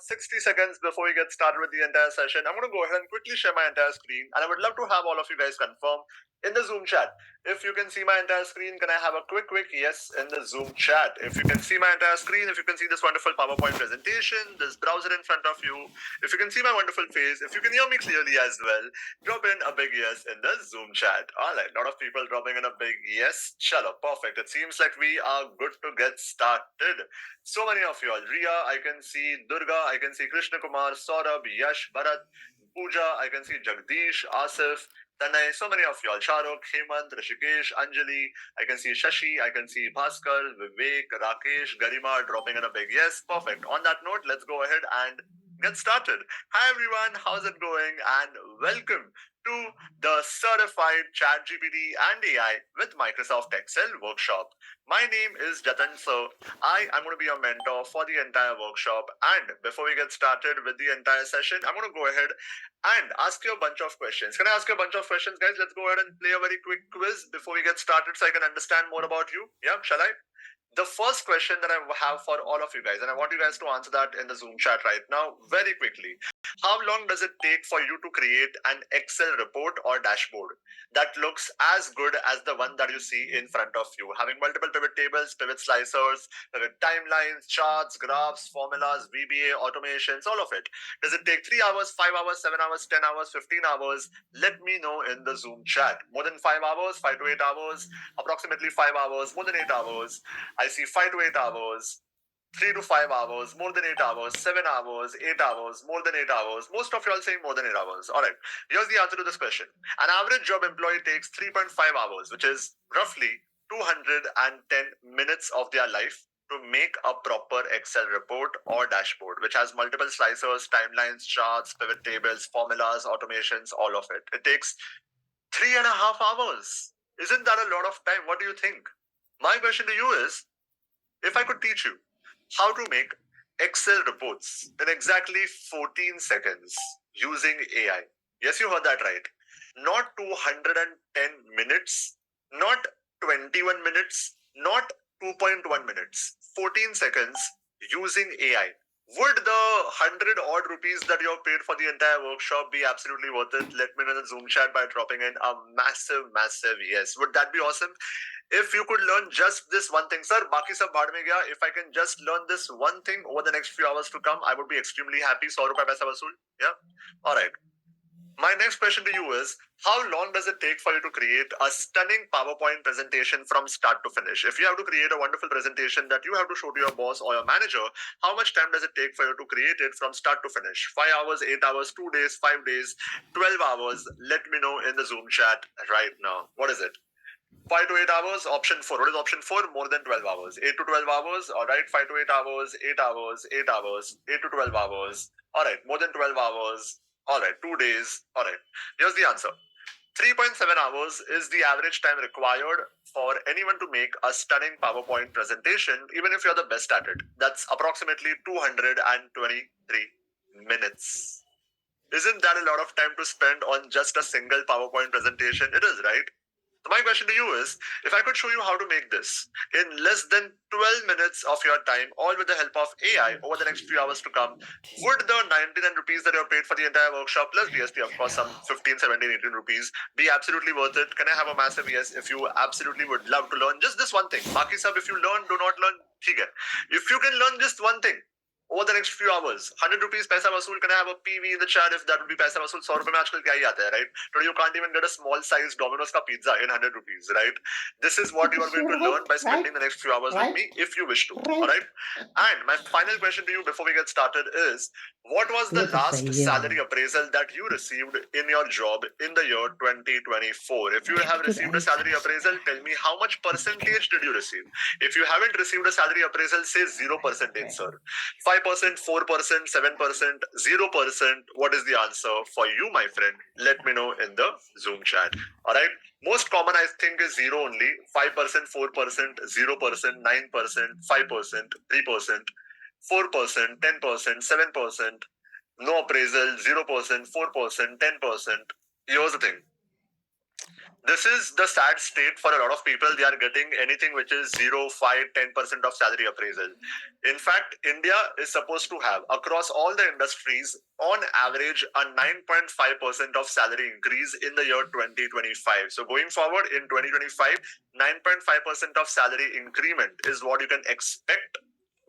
60 seconds before we get started with the entire session. I'm going to go ahead and quickly share my entire screen, and I would love to have all of you guys confirm in the Zoom chat. If you can see my entire screen, can I have a quick yes in the Zoom chat? If you can see my entire screen, if you can see this wonderful PowerPoint presentation, this browser in front of you, if you can see my wonderful face, if you can hear me clearly as well, drop in a big yes in the Zoom chat. All right, a lot of people dropping in a big yes. Chalo, perfect. It seems like we are good to get started. So many of you all. Riya, I can see Durga, I can see Krishna Kumar, Saurabh, Yash, Bharat, Pooja, I can see Jagdish, Asif, Tanay, so many of you all. Shahrukh, Hemant, Rishikesh, Anjali, I can see Shashi, I can see Bhaskar, Vivek, Rakesh, Garima dropping in a big yes. Perfect. On that note, let's go ahead and get started. Hi everyone, how's it going? And welcome to the Certified ChatGPT and AI with Microsoft Excel workshop. My name is Jatan, so I am going to be your mentor for the entire workshop. And before we get started with the entire session, I'm going to go ahead and ask you a bunch of questions. Can I ask you a bunch of questions, guys? Let's go ahead and play a very quick quiz before we get started so I can understand more about you. Yeah, shall I? The first question that I have for all of you guys, and I want you guys to answer that in the Zoom chat right now very quickly. How long does it take for you to create an Excel report or dashboard that looks as good as the one that you see in front of you, having multiple pivot tables, pivot slicers, pivot timelines, charts, graphs, formulas, VBA, automations, all of it? Does it take 3 hours, 5 hours, 7 hours, 10 hours, 15 hours? Let me know in the Zoom chat. More than 5 hours, 5 to 8 hours, approximately 5 hours, more than 8 hours. I see 5 to 8 hours, 3 to 5 hours, more than 8 hours, 7 hours, 8 hours, more than 8 hours. Most of you all saying more than 8 hours. All right. Here's the answer to this question. An average job employee takes 3.5 hours, which is roughly 210 minutes of their life to make a proper Excel report or dashboard, which has multiple slicers, timelines, charts, pivot tables, formulas, automations, all of it. It takes 3.5 hours. Isn't that a lot of time? What do you think? My question to you is, if I could teach you how to make Excel reports in exactly 14 seconds using AI. Yes, you heard that right. Not 210 minutes, not 21 minutes, not 2.1 minutes, 14 seconds using AI. Would the 100 odd rupees that you have paid for the entire workshop be absolutely worth it? Let me know in the Zoom chat by dropping in a massive yes. Would that be awesome? If you could learn just this one thing, sir, baki sab bhaad mein gaya. If I can just learn this one thing over the next few hours to come, I would be extremely happy. 100 rupees paisa vasool. Yeah. All right. My next question to you is, how long does it take for you to create a stunning PowerPoint presentation from start to finish? If you have to create a wonderful presentation that you have to show to your boss or your manager, how much time does it take for you to create it from start to finish? 5 hours, 8 hours, 2 days, 5 days, 12 hours? Let me know in the Zoom chat right now. What is it? 5 to 8 hours, option 4. What is option 4? More than 12 hours. 8 to 12 hours, all right. 5 to 8 hours, 8 hours, 8 hours, 8 to 12 hours, all right. More than 12 hours, all right. 2 days, all right. Here's the answer. 3.7 hours is the average time required for anyone to make a stunning PowerPoint presentation, even if you're the best at it. That's approximately 223 minutes. Isn't that a lot of time to spend on just a single PowerPoint presentation? It is, right? So my question to you is, if I could show you how to make this in less than 12 minutes of your time, all with the help of AI over the next few hours to come, would the 99 rupees that you have paid for the entire workshop plus GST, of course, some 15, 17, 18 rupees, be absolutely worth it? Can I have a massive yes if you absolutely would love to learn just this one thing? Baki sab, if you learn, do not learn, theek hai. If you can learn just one thing, over the next few hours, 100 rupees paisa vasool. Can I have a PV in the chat if that would be paisa vasool? 100 रुपए में आजकल क्या ही आता है, right? Today you can't even get a small size Domino's ka pizza in 100 rupees, right? This is what you are going to learn by spending the next few hours with me if you wish to, all right? And my final question to you before we get started is, what was the last salary appraisal that you received in your job in the year 2024? If you have received a salary appraisal, tell me how much percentage did you receive? If you haven't received a salary appraisal, say 0%, sir. 5%, 4%, 7%, 0%. What is the answer for you, my friend? Let me know in the Zoom chat. All right. Most common, I think, is 0 only. 5%, 4%, 0%, 9%, 5%, 3%, 4%, 10%, 7%. No appraisal, 0%, 4%, 10%. Here's the thing. This is the sad state for a lot of people. They are getting anything which is 0, 5, 10% of salary appraisal. In fact, India is supposed to have, across all the industries, on average, a 9.5% of salary increase in the year 2025. So going forward in 2025, 9.5% of salary increment is what you can expect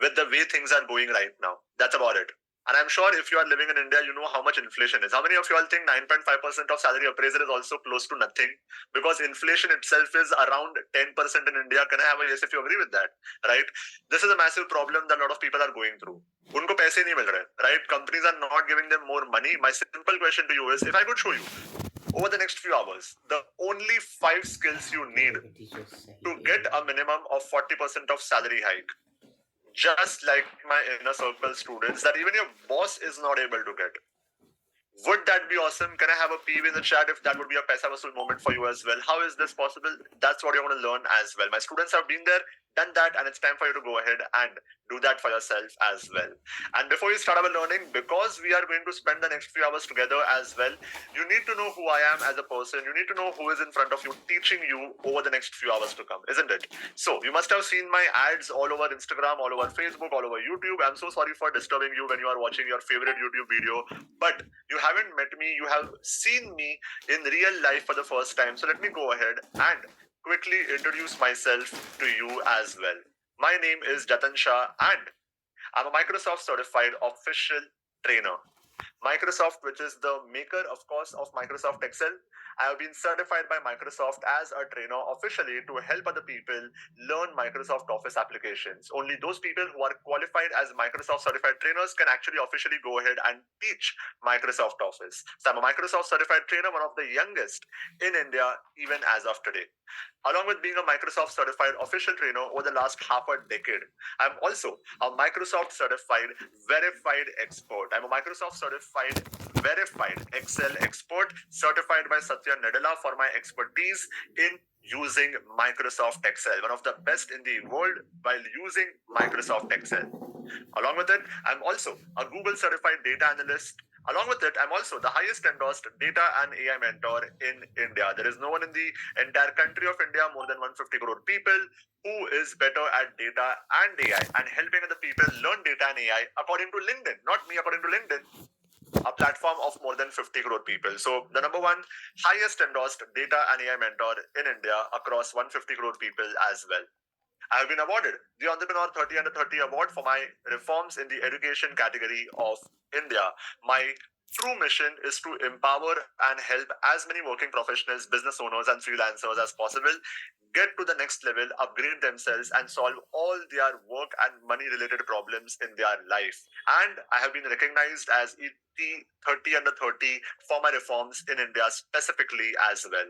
with the way things are going right now. That's about it. And I'm sure if you are living in India, you know how much inflation is. How many of you all think 9.5% of salary appraisal is also close to nothing? Because inflation itself is around 10% in India. Can I have a yes if you agree with that? Right? This is a massive problem that a lot of people are going through. उनको पैसे नहीं मिल रहे, right? Companies are not giving them more money. My simple question to you is, if I could show you over the next few hours, the only 5 skills you need to get a minimum of 40% of salary hike, just like my inner circle students, that even your boss is not able to get. Would that be awesome? Can I have a PV in the chat if that would be a paisa vasool moment for you as well? How is this possible? That's what you want to learn as well. My students have been there, done that, and it's time for you to go ahead and do that for yourself as well. And before you start our learning, because we are going to spend the next few hours together as well, you need to know who I am as a person. You need to know who is in front of you teaching you over the next few hours to come, isn't it? So you must have seen my ads all over Instagram, all over Facebook, all over YouTube. I'm so sorry for disturbing you when you are watching your favorite YouTube video, but you haven't met me, you have seen me in real life for the first time. So let me go ahead and quickly introduce myself to you as well. My name is Jatan Shah and I'm a Microsoft certified official trainer. Microsoft, which is the maker, of course, of Microsoft Excel. I have been certified by Microsoft as a trainer officially to help other people learn Microsoft Office applications. Only those people who are qualified as Microsoft certified trainers can actually officially go ahead and teach Microsoft Office. So I'm a Microsoft certified trainer, one of the youngest in India, even as of today. Along with being a Microsoft certified official trainer over the last half a decade, I'm also a Microsoft certified verified expert. I'm a Microsoft certified verified Excel expert, certified by Satya Nadella for my expertise in using Microsoft Excel, one of the best in the world while using Microsoft Excel. Along with it, I'm also a Google certified data analyst. Along with it, I'm also the highest endorsed data and AI mentor in India. There is no one in the entire country of India, more than 150 crore people, who is better at data and AI and helping other people learn data and AI according to LinkedIn, not me, according to LinkedIn, a platform of more than 50 crore people. So the number one highest endorsed data and AI mentor in India across 150 crore people as well. I have been awarded the Entrepreneur 30 Under 30 Award for my reforms in the education category of India. My true mission is to empower and help as many working professionals, business owners, and freelancers as possible get to the next level, upgrade themselves, and solve all their work and money related problems in their life. And I have been recognized as ET 30 Under 30 for my reforms in India specifically as well.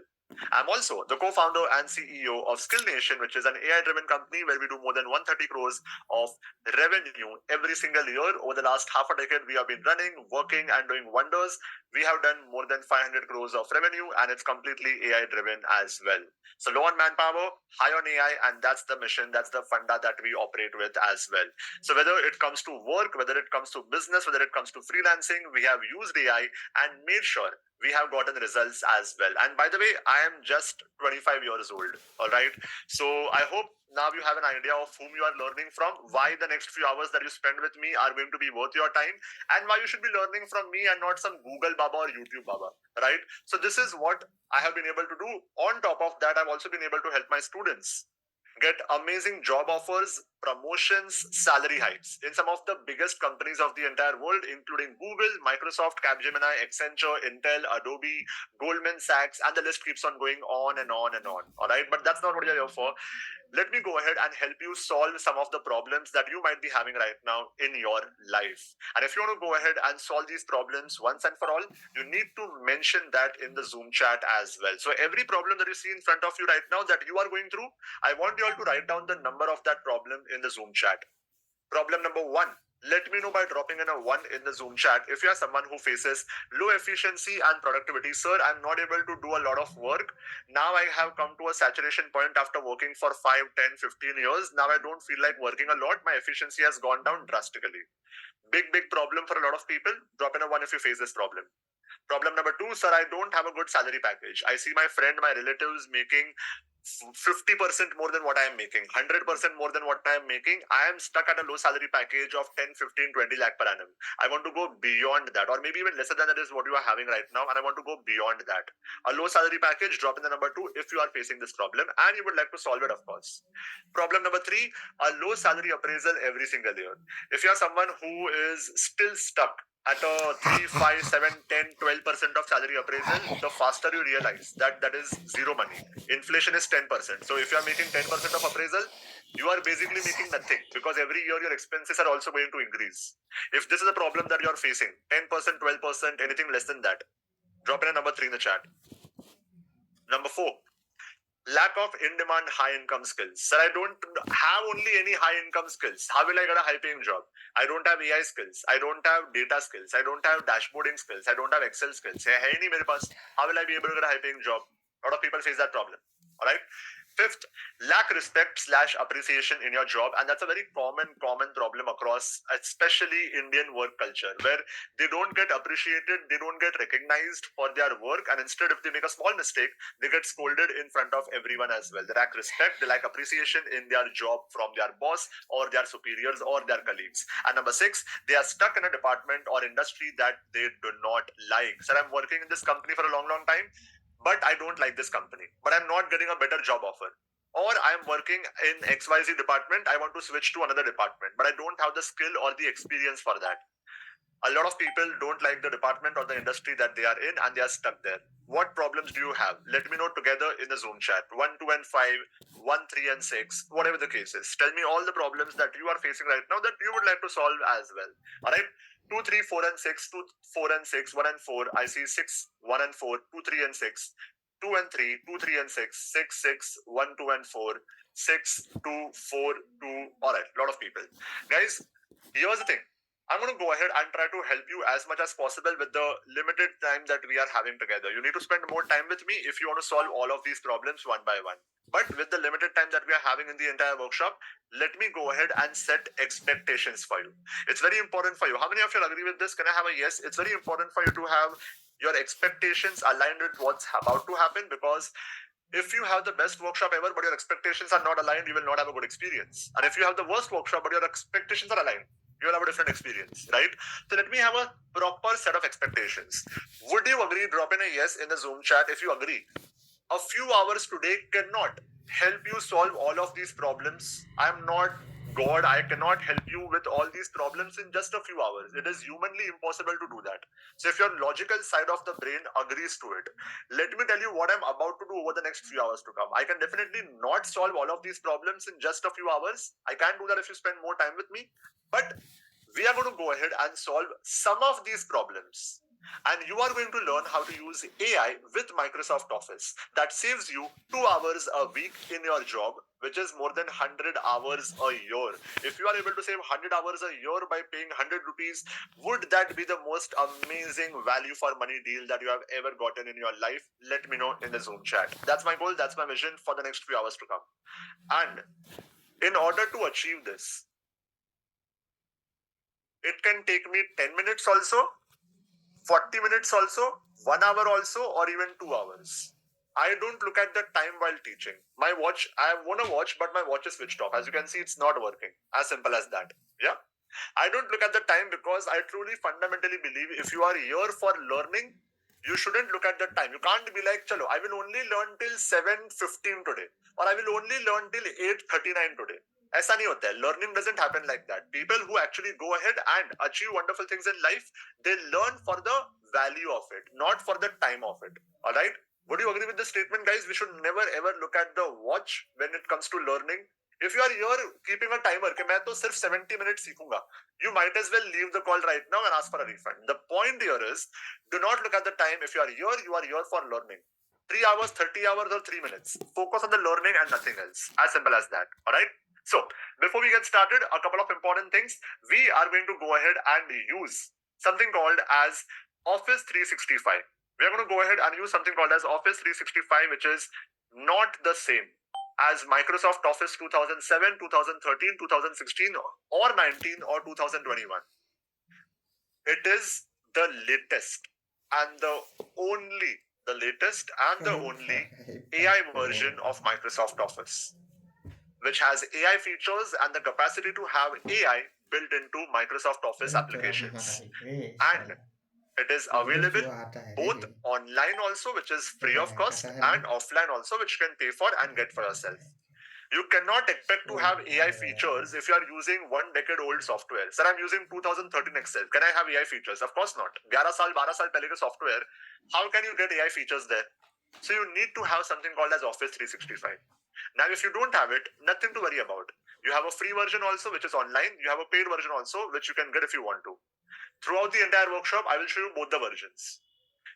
I'm also the co-founder and CEO of Skill Nation, which is an AI-driven company where we do more than 130 crores of revenue every single year. Over the last half a decade, we have been running, working, and doing wonders. We have done more than 500 crores of revenue, and it's completely AI-driven as well. So low on manpower, high on AI, and that's the mission, that's the funda that we operate with as well. So whether it comes to work, whether it comes to business, whether it comes to freelancing, we have used AI and made sure we have gotten results as well. And by the way, I am just 25 years old. All right. So I hope now you have an idea of whom you are learning from, why the next few hours that you spend with me are going to be worth your time, and why you should be learning from me and not some Google Baba or YouTube Baba. Right. So this is what I have been able to do. On top of that, I've also been able to help my students get amazing job offers, promotions, salary hikes in some of the biggest companies of the entire world, including Google, Microsoft, Capgemini, Accenture, Intel, Adobe, Goldman Sachs, and the list keeps on going on and on and on. All right, but that's not what you're here for. Let me go ahead and help you solve some of the problems that you might be having right now in your life. And if you want to go ahead and solve these problems once and for all, you need to mention that in the Zoom chat as well. So every problem that you see in front of you right now that you are going through, I want you all to write down the number of that problem in the Zoom chat. Problem number 1. Let me know by dropping in a 1 in the Zoom chat if you are someone who faces low efficiency and productivity. Sir, I'm not able to do a lot of work. Now I have come to a saturation point after working for 5, 10, 15 years. Now I don't feel like working a lot. My efficiency has gone down drastically. Big problem for a lot of people. Drop in a 1 if you face this problem. Problem number 2, sir, I don't have a good salary package. I see my friend, my relatives making 50% more than what I am making, 100% more than what I am making. I am stuck at a low salary package of 10, 15, 20 lakh per annum. I want to go beyond that, or maybe even lesser than that is what you are having right now, and I want to go beyond that. A low salary package, drop in the number 2 if you are facing this problem and you would like to solve it, of course. Problem number 3, a low salary appraisal every single year. If you are someone who is still stuck at a 3, 5, 7, 10, 12% of salary appraisal, the faster you realize that that is zero money. Inflation is 10%. So if you are making 10% of appraisal, you are basically making nothing, because every year your expenses are also going to increase. If this is a problem that you are facing, 10%, 12%, anything less than that, drop in a number 3 in the chat. Number 4, lack of in-demand high-income skills. Sir, I don't have only any high-income skills. How will I get a high-paying job? I don't have AI skills. I don't have data skills. I don't have dashboarding skills. I don't have Excel skills. Hai nahi mere paas. How will I be able to get a high-paying job? A lot of people face that problem. All right. 5th, lack respect/appreciation in your job, and that's a very common problem across, especially Indian work culture, where they don't get appreciated, they don't get recognized for their work, and instead, if they make a small mistake, they get scolded in front of everyone as well. They lack respect, they lack appreciation in their job from their boss or their superiors or their colleagues. And number 6, they are stuck in a department or industry that they do not like. Sir, I'm working in this company for a long time, but I don't like this company, but I'm not getting a better job offer. Or I'm working in XYZ department, I want to switch to another department, but I don't have the skill or the experience for that. A lot of people don't like the department or the industry that they are in, and they are stuck there. What problems do you have? Let me know together in the Zoom chat. 1, 2, and 5, 1, 3, and 6, whatever the case is. Tell me all the problems that you are facing right now that you would like to solve as well. All right. 2, 3, 4, and 6, 2, 4, and 6, 1 and 4. I see 6, 1 and 4, 2, 3, and 6. 2 and 3, 2, 3 and 6, 6, 6, 1, 2 and 4, 6, 2, 4, 2. All right, a lot of people. Guys, here's the thing. I'm going to go ahead and try to help you as much as possible with the limited time that we are having together. You need to spend more time with me if you want to solve all of these problems one by one. But with the limited time that we are having in the entire workshop, let me go ahead and set expectations for you. It's very important for you. How many of you agree with this? Can I have a yes? It's very important for you to have your expectations aligned with what's about to happen, because if you have the best workshop ever but your expectations are not aligned, you will not have a good experience. And if you have the worst workshop but your expectations are aligned, you will have a different experience, right? So let me have a proper set of expectations. Would you agree? Drop in a yes in the Zoom chat if you agree. A few hours today cannot help you solve all of these problems. I'm not God, I cannot help you with all these problems in just a few hours. It is humanly impossible to do that. So if your logical side of the brain agrees to it, let me tell you what I'm about to do over the next few hours to come. I can definitely not solve all of these problems in just a few hours. I can do that if you spend more time with me. But we are going to go ahead and solve some of these problems. And you are going to learn how to use AI with Microsoft Office. That saves you 2 hours a week in your job, which is more than 100 hours a year. If you are able to save 100 hours a year by paying 100 rupees, would that be the most amazing value for money deal that you have ever gotten in your life? Let me know in the Zoom chat. That's my goal. That's my vision for the next few hours to come. And in order to achieve this, it can take me 10 minutes also, 40 minutes also, 1 hour also, or even 2 hours. I don't look at the time while teaching. My watch, I want to watch, but my watch is switched off. As you can see, it's not working. As simple as that. Yeah. I don't look at the time because I truly fundamentally believe if you are here for learning, you shouldn't look at the time. You can't be like, chalo, I will only learn till 7:15 today, or I will only learn till 8:39 today. ऐसा नहीं होता है. Learning doesn't happen like that. People who actually go ahead and achieve wonderful things in life, they learn for the value of it, not for the time of it. All right? Would you agree with this statement, guys? We should never ever look at the watch when it comes to learning. If you are here keeping a timer, कि मैं तो सिर्फ 70 minutes सीखूंगा, you might as well leave the call right now and ask for a refund. The point here is, do not look at the time. If you are here for learning. 3 hours, 30 hours, or 3 minutes. Focus on the learning and nothing else. As simple as that. All right? So, before we get started, a couple of important things. We are going to go ahead and use something called as Office 365. We are going to go ahead and use something called as Office 365, which is not the same as Microsoft Office 2007, 2013, 2016, or 19, or 2021. It is the latest. and the latest and the only AI version of Microsoft Office, which has AI features and the capacity to have AI built into Microsoft Office applications. And it is available both online also, which is free of cost, and offline also, which you can pay for and get for yourself. You cannot expect to have AI features if you are using 1 decade old software. Sir, I'm using 2013 Excel. Can I have AI features? Of course not. 11 साल 12 साल पहले का software. How can you get AI features there? So you need to have something called as Office 365. Now, if you don't have it, nothing to worry about. You have a free version also, which is online. You have a paid version also, which you can get if you want to. Throughout the entire workshop, I will show you both the versions.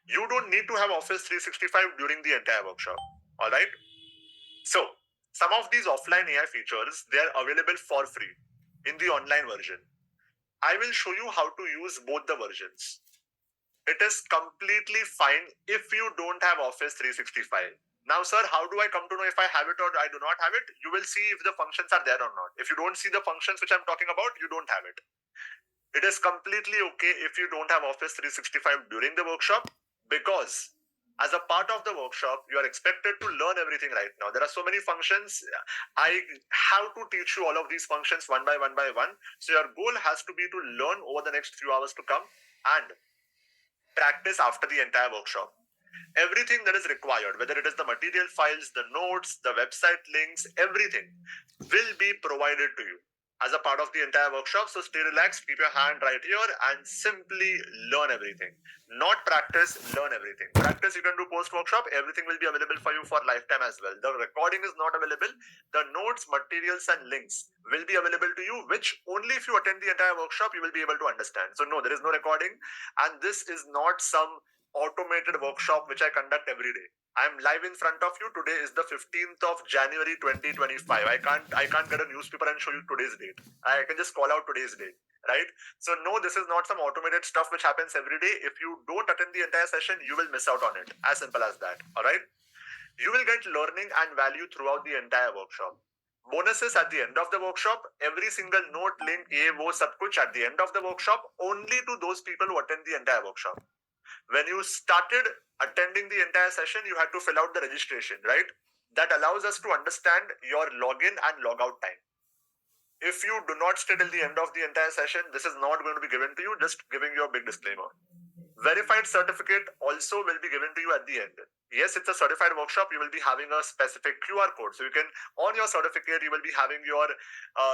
You don't need to have Office 365 during the entire workshop. All right. So some of these offline AI features, they are available for free in the online version. I will show you how to use both the versions. It is completely fine if you don't have Office 365. Now, sir, how do I come to know if I have it or I do not have it? You will see if the functions are there or not. If you don't see the functions which I'm talking about, you don't have it. It is completely okay if you don't have Office 365 during the workshop, because as a part of the workshop, you are expected to learn everything right now. There are so many functions. I have to teach you all of these functions one by one by one. So your goal has to be to learn over the next few hours to come and practice after the entire workshop. Everything that is required, whether it is the material files, the notes, the website links, everything will be provided to you as a part of the entire workshop. So stay relaxed, keep your hand right here and simply learn everything. Not practice, learn everything. Practice you can do post-workshop. Everything will be available for you for lifetime as well. The recording is not available. The notes, materials and links will be available to you, which only if you attend the entire workshop, you will be able to understand. So no, there is no recording. And this is not some automated workshop which I conduct every day. I'm live in front of you. Today is the 15th of January 2025. I can't get a newspaper and show you today's date. I can just call out today's date, right? So no, this is not some automated stuff which happens every day. If you don't attend the entire session, you will miss out on it. As simple as that. All right. You will get learning and value throughout the entire workshop. Bonuses at the end of the workshop. Every single note, link, ye, wo, sab kuch at the end of the workshop, only to those people who attend the entire workshop. When you started attending the entire session, you had to fill out the registration, right? That allows us to understand your login and logout time. If you do not stay till the end of the entire session, this is not going to be given to you. Just giving you a big disclaimer. Verified certificate also will be given to you at the end. Yes, it's a certified workshop. You will be having a specific QR code. So you can, on your certificate, you will be having your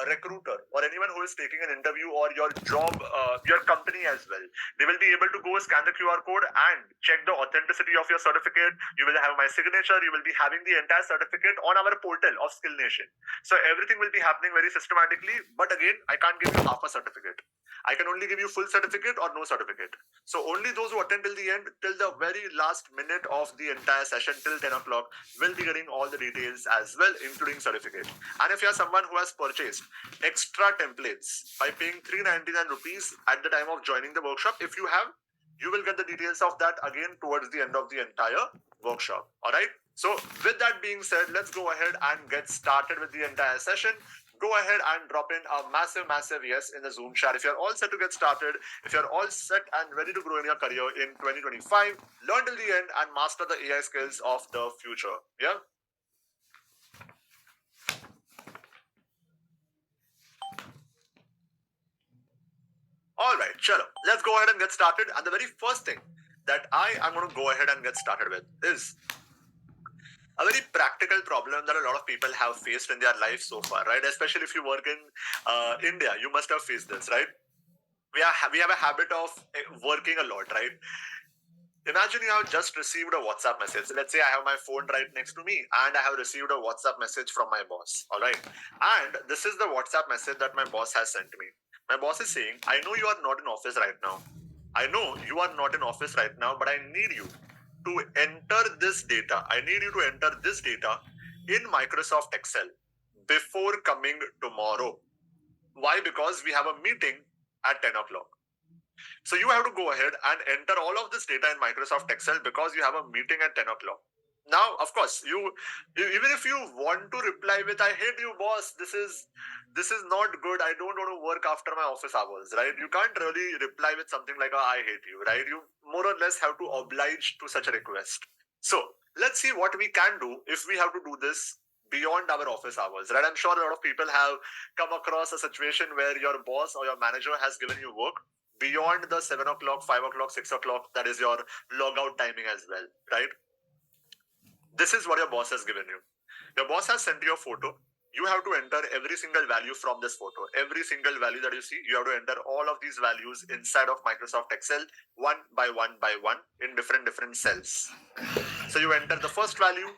recruiter or anyone who is taking an interview or your job, your company as well. They will be able to go scan the QR code and check the authenticity of your certificate. You will have my signature. You will be having the entire certificate on our portal of Skill Nation. So everything will be happening very systematically. But again, I can't give you half a certificate. I can only give you full certificate or no certificate. So only those who attend till the end, till the very last minute of the entire session, till 10 o'clock, will be getting all the details as well, including certificate. And if you are someone who has purchased extra templates by paying 399 rupees at the time of joining the workshop, if you have, you will get the details of that again towards the end of the entire workshop. All right. So with that being said, let's go ahead and get started with the entire session. Go ahead and drop in a massive yes in the Zoom chat. If you're all set to get started, if you're all set and ready to grow in your career in 2025, learn till the end and master the AI skills of the future. Yeah. All right, chalo. Let's go ahead and get started. And the very first thing that I am going to go ahead and get started with is a very practical problem that a lot of people have faced in their life so far, right? Especially if you work in India, you must have faced this, right? We have a habit of working a lot, right? Imagine you have just received a WhatsApp message. Let's say I have my phone right next to me and I have received a WhatsApp message from my boss. All right. And this is the WhatsApp message that my boss has sent me. My boss is saying, I know you are not in office right now. I know you are not in office right now, but I need you to enter this data. I need you to enter this data in Microsoft Excel before coming tomorrow. Why? Because we have a meeting at 10 o'clock. So you have to go ahead and enter all of this data in Microsoft Excel because you have a meeting at 10 o'clock. Now, of course, even if you want to reply with "I hate you, boss," this is not good. I don't want to work after my office hours, right? You can't really reply with something like "I hate you," right? You more or less have to oblige to such a request. So let's see what we can do if we have to do this beyond our office hours, right? I'm sure a lot of people have come across a situation where your boss or your manager has given you work beyond the 7 o'clock, 5 o'clock, 6 o'clock. That is your logout timing as well, right? This is what your boss has given you. Your boss has sent you a photo. You have to enter every single value from this photo. Every single value that you see, you have to enter all of these values inside of Microsoft Excel, one by one, in different cells. So you enter the first value,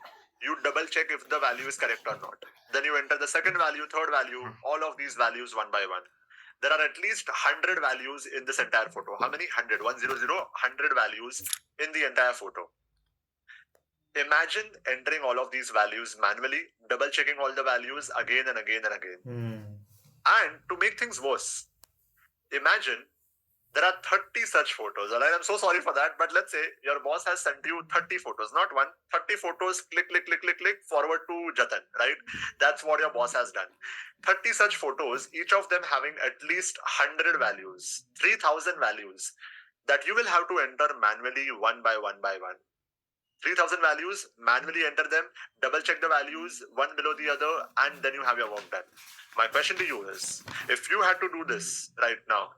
you double check if the value is correct or not. Then you enter the second value, third value, all of these values one by one. There are at least 100 values in this entire photo. How many? 100. 100 values in the entire photo. Imagine entering all of these values manually, double checking all the values again and again and again. And to make things worse, imagine there are 30 such photos. All right, I'm so sorry for that, but let's say your boss has sent you 30 photos, not one, 30 photos, click, forward to Jatan, right? That's what your boss has done. 30 such photos, each of them having at least 100 values, 3,000 values that you will have to enter manually one by one. 3,000 values, manually enter them, double check the values one below the other, and then you have your work done. My question to you is, if you had to do this right now,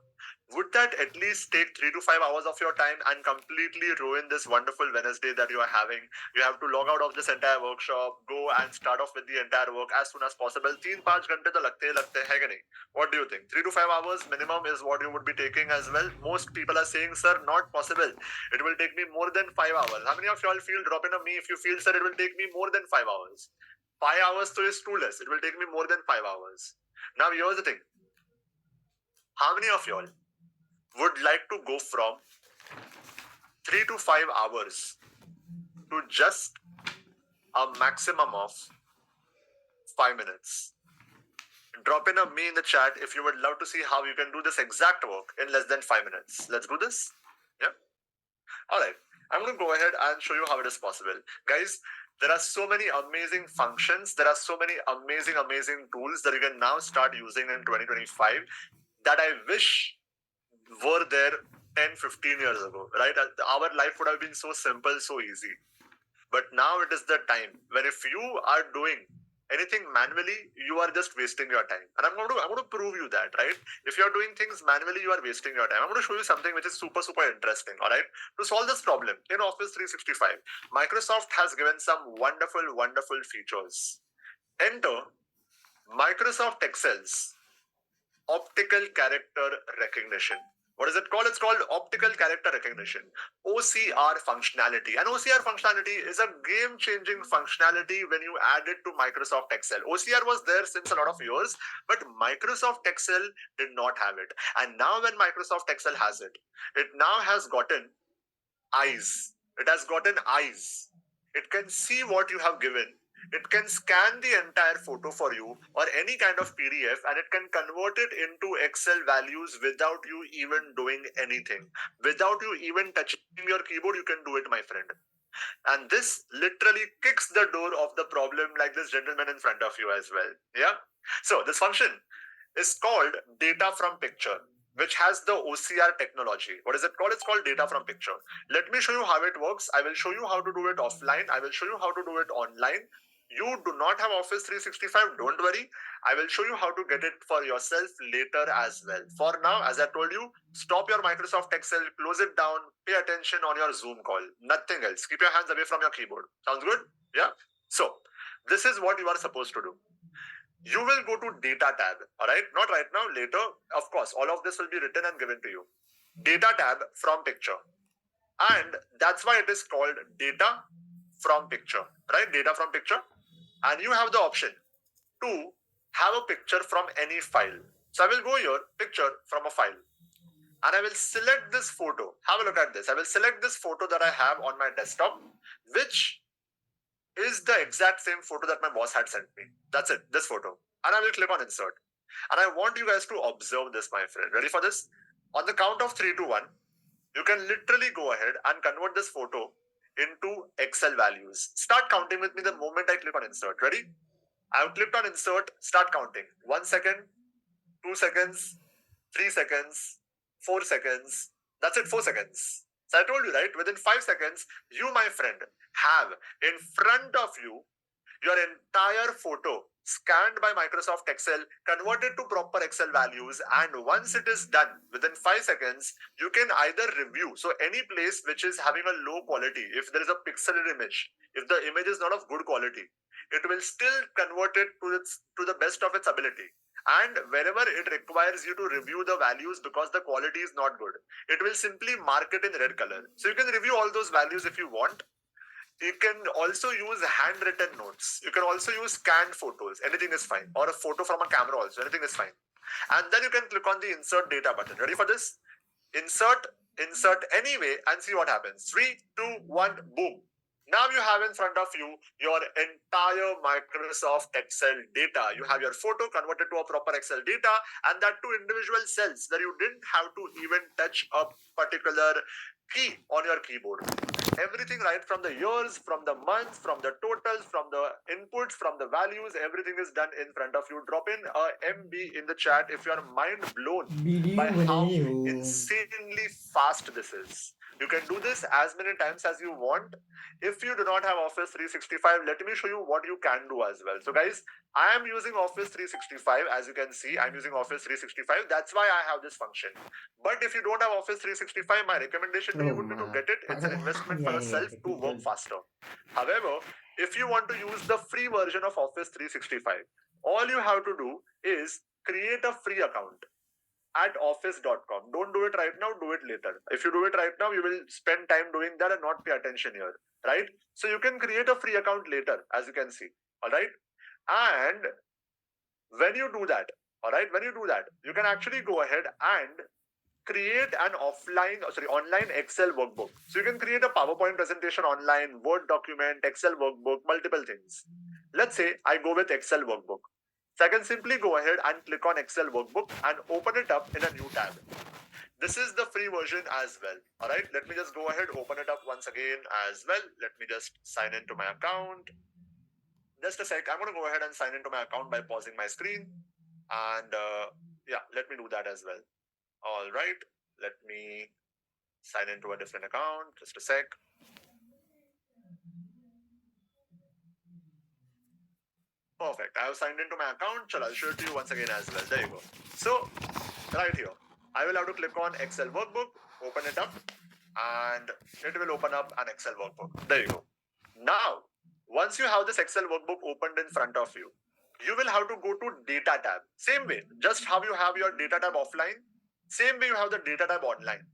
would that at least take 3 to 5 hours of your time and completely ruin this wonderful Wednesday that you are having? You have to log out of this entire workshop, go and start off with the entire work as soon as possible. 3-5 घंटे तो लगते hai कि नहीं? What do you think? 3 to 5 hours minimum is what you would be taking as well. Most people are saying, sir, not possible. It will take me more than 5 hours. How many of y'all feel, drop in a me if you feel, sir, it will take me more than 5 hours? 5 hours so is too less. It will take me more than 5 hours. Now here's the thing. How many of y'all would like to go from 3 to 5 hours to just a maximum of 5 minutes? Drop in a me in the chat if you would love to see how you can do this exact work in less than 5 minutes. Let's do this. Yeah. All right. I'm going to go ahead and show you how it is possible. Guys, there are so many amazing functions. There are so many amazing tools that you can now start using in 2025 that I wish were there 10-15 years ago, right? Our life would have been so simple, so easy. But now it is the time when if you are doing anything manually, you are just wasting your time. And I'm going to prove you that, right? If you're doing things manually, you are wasting your time. I'm going to show you something which is super interesting, all right? To solve this problem in Office 365, Microsoft has given some wonderful features. Enter Microsoft Excel's optical character recognition. What is it called? It's called optical character recognition, OCR functionality. And OCR functionality is a game-changing functionality when you add it to Microsoft Excel. OCR was there since a lot of years, but Microsoft Excel did not have it. And now when Microsoft Excel has it, it now has gotten eyes. It has gotten eyes. It can see what you have given. It can scan the entire photo for you or any kind of PDF, and it can convert it into Excel values without you even doing anything. Without you even touching your keyboard, you can do it, my friend. And this literally kicks the door of the problem like this gentleman in front of you as well. Yeah. So this function is called data from picture, which has the OCR technology. What is it called? It's called data from picture. Let me show you how it works. I will show you how to do it offline. I will show you how to do it online. You do not have Office 365, don't worry. I will show you how to get it for yourself later as well. For now, as I told you, stop your Microsoft Excel, close it down, pay attention on your Zoom call. Nothing else. Keep your hands away from your keyboard. Sounds good? Yeah? So, this is what you are supposed to do. You will go to Data tab, all right? Not right now, later. Of course, all of this will be written and given to you. Data tab from picture. And that's why it is called Data from Picture, right? Data from Picture. And you have the option to have a picture from any file. So I will go here, picture from a file. And I will select this photo. Have a look at this. I will select this photo that I have on my desktop, which is the exact same photo that my boss had sent me. That's it, this photo. And I will click on insert. And I want you guys to observe this, my friend. Ready for this? On the count of 3 to 1, you can literally go ahead and convert this photo into Excel values. Start counting with me the moment I click on insert. Ready? I've clicked on insert, start counting. 1 second, 2 seconds, 3 seconds, 4 seconds. That's it, 4 seconds. So I told you, right? Within 5 seconds, you, my friend, have in front of you your entire photo scanned by Microsoft Excel, converted to proper Excel values, and once it is done within 5 seconds, you can either review. So any place which is having a low quality, if there is a pixelated image, if the image is not of good quality, it will still convert it to the best of its ability. And wherever it requires you to review the values because the quality is not good, it will simply mark it in red color. So you can review all those values if you want. You can also use handwritten notes. You can also use scanned photos. Anything is fine. Or a photo from a camera also. Anything is fine. And then you can click on the insert data button. Ready for this? Insert anyway, and see what happens. 3, 2, 1, boom. Now you have in front of you your entire Microsoft Excel data. You have your photo converted to a proper Excel data, and that to individual cells where you didn't have to even touch a particular key on your keyboard. Everything right from the years, from the months, from the totals, from the inputs, from the values, everything is done in front of you. Drop in a MB in the chat if you are mind blown by how insanely fast this is. You can do this as many times as you want. If you do not have Office 365, let me show you what you can do as well. So guys, I am using Office 365. As you can see, I'm using Office 365. That's why I have this function. But if you don't have Office 365, my recommendation to you would be to get it. It's an investment for yourself to work faster. However, if you want to use the free version of Office 365, all you have to do is create a free account at office.com. Don't do it right now, do it later. If you do it right now, you will spend time doing that and not pay attention here, right? So you can create a free account later, as you can see, all right? And when you do that, you can actually go ahead and create an online Excel workbook. So you can create a PowerPoint presentation online, Word document, Excel workbook, multiple things. Let's say I go with Excel workbook. So I can simply go ahead and click on Excel workbook and open it up in a new tab. This is the free version as well. All right, let me just go ahead, open it up once again as well. Let me just sign into my account. Just a sec, I'm going to go ahead and sign into my account by pausing my screen. And yeah, let me do that as well. All right, let me sign into a different account. Just a sec. Perfect. I have signed into my account. I'll show it to you once again as well. There you go. So, right here, I will have to click on Excel workbook, open it up, and it will open up an Excel workbook. There you go. Now, once you have this Excel workbook opened in front of you, you will have to go to Data tab. Same way, just how you have your Data tab offline, same way you have the Data tab online.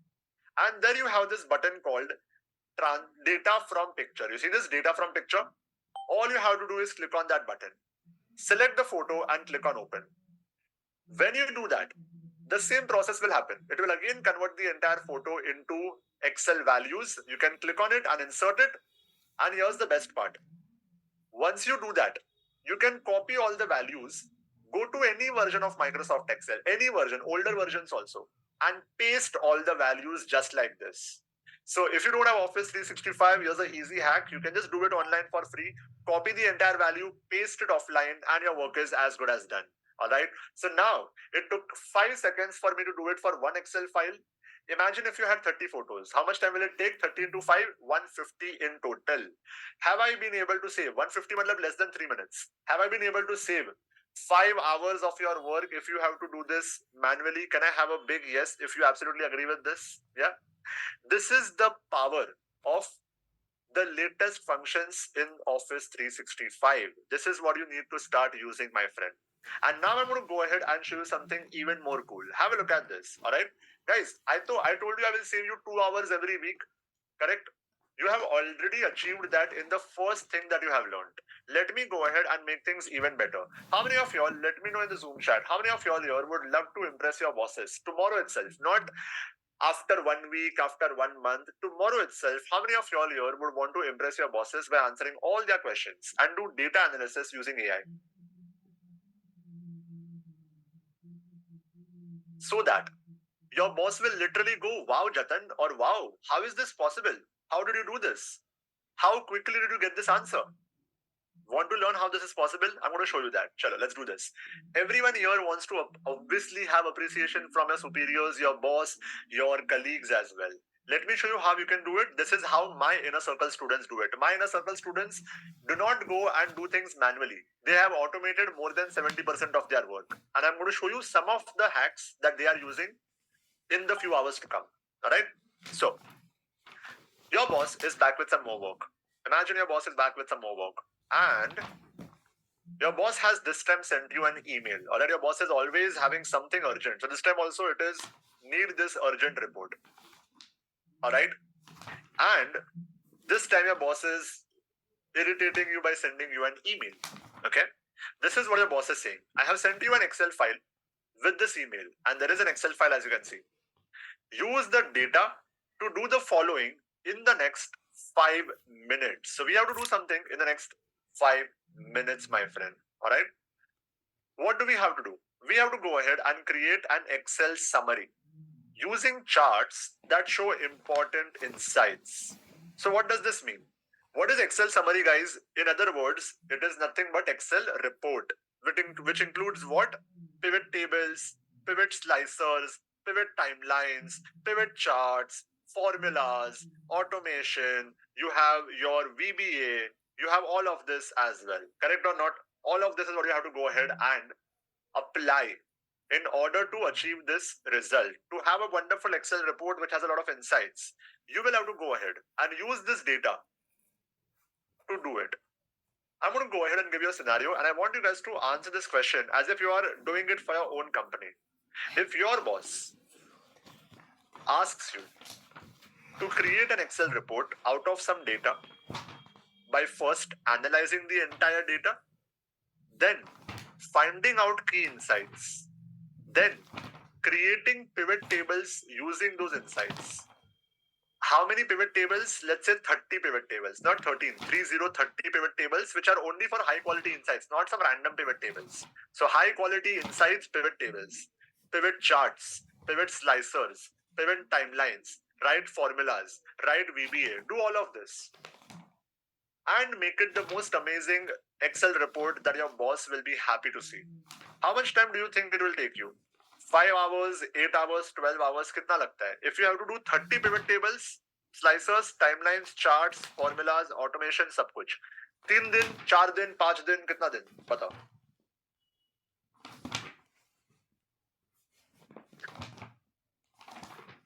And there you have this button called Data from Picture. You see this Data from Picture? All you have to do is click on that button. Select the photo and click on Open. When you do that, the same process will happen. It will again convert the entire photo into Excel values. You can click on it and insert it. And here's the best part. Once you do that, you can copy all the values, go to any version of Microsoft Excel, any version, older versions also, and paste all the values just like this. So if you don't have Office 365, here's an easy hack. You can just do it online for free, copy the entire value, paste it offline, and your work is as good as done. All right. So now it took 5 seconds for me to do it for one Excel file. Imagine if you had 30 photos. How much time will it take? 30 into 5, 150 in total. Have I been able to save 150 less than 3 minutes? Have I been able to save 5 hours of your work if you have to do this manually? Can I have a big yes if you absolutely agree with this? Yeah. This is the power of the latest functions in Office 365. This is what you need to start using, my friend. And now I'm going to go ahead and show you something even more cool. Have a look at this. All right, guys, I told you I will save you 2 hours every week. Correct? You have already achieved that in the first thing that you have learned. Let me go ahead and make things even better. How many of y'all, let me know in the Zoom chat, how many of y'all here would love to impress your bosses tomorrow itself? Not after 1 week, after 1 month, tomorrow itself. How many of y'all here would want to impress your bosses by answering all their questions and do data analysis using AI? So that your boss will literally go, wow, Jatan, or wow, how is this possible? How did you do this? How quickly did you get this answer? Want to learn how this is possible? I'm going to show you that. Chalo, let's do this. Everyone here wants to obviously have appreciation from your superiors, your boss, your colleagues as well. Let me show you how you can do it. This is how my inner circle students do it. My inner circle students do not go and do things manually. They have automated more than 70% of their work. And I'm going to show you some of the hacks that they are using in the few hours to come. All right? So, your boss is back with some more work. Imagine your boss is back with some more work. And your boss has this time sent you an email. Alright, your boss is always having something urgent. So this time also it is need this urgent report. Alright? And this time your boss is irritating you by sending you an email. Okay? This is what your boss is saying. I have sent you an Excel file with this email. And there is an Excel file as you can see. Use the data to do the following in the next 5 minutes. So we have to do something in the next 5 minutes, my friend. All right. What do we have to do? We have to go ahead and create an Excel summary using charts that show important insights. So what does this mean? What is Excel summary, guys? In other words, it is nothing but Excel report, which includes what? Pivot tables, pivot slicers, pivot timelines, pivot charts, formulas, automation. You have your VBA. You have all of this as well. Correct or not? All of this is what you have to go ahead and apply in order to achieve this result. To have a wonderful Excel report which has a lot of insights, you will have to go ahead and use this data to do it. I'm going to go ahead and give you a scenario, and I want you guys to answer this question as if you are doing it for your own company. If your boss asks you to create an Excel report out of some data by first analyzing the entire data, then finding out key insights, then creating pivot tables using those insights. How many pivot tables? Let's say 30 pivot tables, not 13, 30 pivot tables, which are only for high quality insights, not some random pivot tables. So high quality insights, pivot tables, pivot charts, pivot slicers, pivot timelines, write formulas, write VBA, do all of this. And make it the most amazing Excel report that your boss will be happy to see. How much time do you think it will take you? 5 hours, 8 hours, 12 hours, kitna lagta hai? If you have to do 30 pivot tables, slicers, timelines, charts, formulas, automation, sab kuch. 3 din, 4 din, 5 din, kitna din? Batao.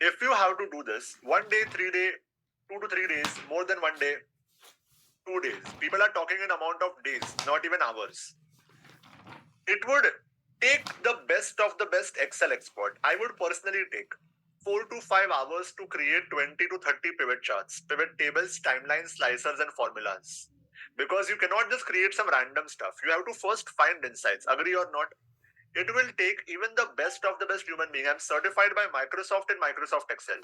If you have to do this, 1 day, 3 days, 2 to 3 days, more than 1 day, 2 days. People are talking in amount of days, not even hours. It would take the best of the best Excel expert. I would personally take 4 to 5 hours to create 20 to 30 pivot charts, pivot tables, timelines, slicers, and formulas. Because you cannot just create some random stuff. You have to first find insights. Agree or not? It will take even the best of the best human being. I'm certified by Microsoft in Microsoft Excel.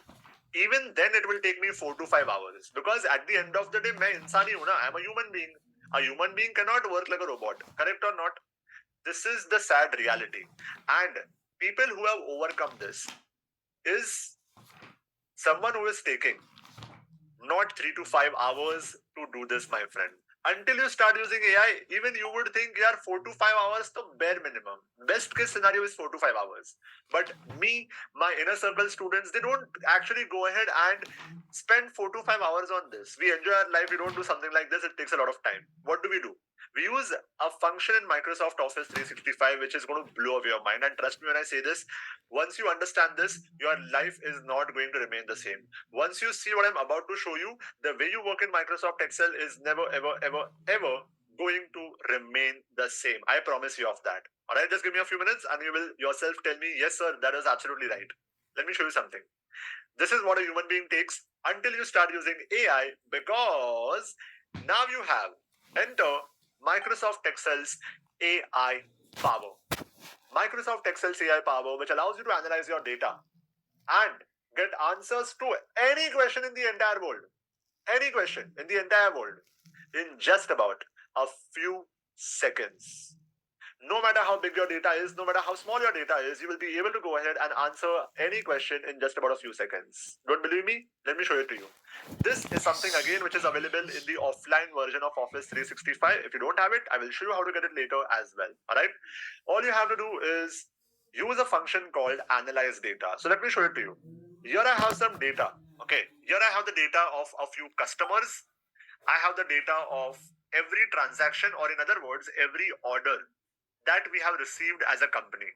Even then, it will take me 4 to 5 hours. Because at the end of the day, I'm a human being. A human being cannot work like a robot. Correct or not? This is the sad reality. And people who have overcome this is someone who is taking not 3 to 5 hours to do this, my friend. Until you start using AI, even you would think, yeah, 4 to 5 hours the bare minimum. Best case scenario is 4 to 5 hours. But me, my inner circle students, they don't actually go ahead and spend 4 to 5 hours on this. We enjoy our life. We don't do something like this. It takes a lot of time. What do? We use a function in Microsoft Office 365 which is going to blow away your mind. And trust me when I say this, once you understand this, your life is not going to remain the same. Once you see what I'm about to show you, the way you work in Microsoft Excel is never, ever, ever, ever going to remain the same. I promise you of that. All right, just give me a few minutes and you will yourself tell me, yes, sir, that is absolutely right. Let me show you something. This is what a human being takes until you start using AI, because now you have enter Microsoft Excel's AI power. Microsoft Excel's AI power, which allows you to analyze your data and get answers to any question in the entire world. Any question in the entire world in just about a few seconds. No matter how big your data is, no matter how small your data is, you will be able to go ahead and answer any question in just about a few seconds. Don't believe me? Let me show it to you. This is something again which is available in the offline version of Office 365. If you don't have it, I will show you how to get it later as well. All right. All you have to do is use a function called analyze data. So let me show it to you. Here I have some data. Okay. Here I have the data of a few customers. I have the data of every transaction, or in other words, every order that we have received as a company.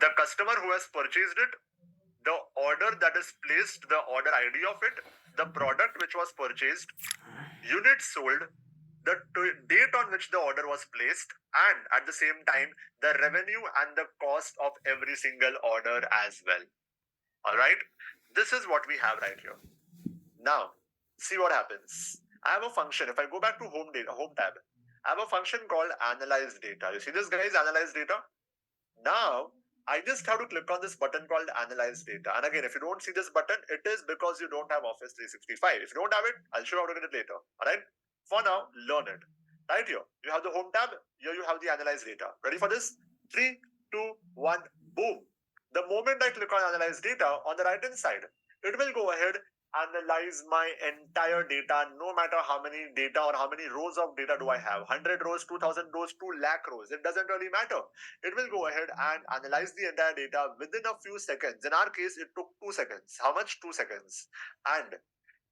The customer who has purchased it, the order that is placed, the order ID of it, the product which was purchased, units sold, the date on which the order was placed, and at the same time, the revenue and the cost of every single order as well. All right. This is what we have right here. Now, see what happens. I have a function. If I go back to home tab, I have a function called analyze data. You see this, guys, analyze data? Now, I just have to click on this button called analyze data. And again, if you don't see this button, it is because you don't have Office 365. If you don't have it, I'll show you how to get it later. All right. For now, learn it. Right here, you have the home tab. Here you have the analyze data. Ready for this? 3, 2, 1, boom. The moment I click on analyze data, on the right hand side, it will go ahead analyze my entire data, no matter how many data or how many rows of data do I have. 100 rows, 2000 rows, 2 lakh rows. It doesn't really matter. It will go ahead and analyze the entire data within a few seconds. In our case, it took 2 seconds. How much? 2 seconds. And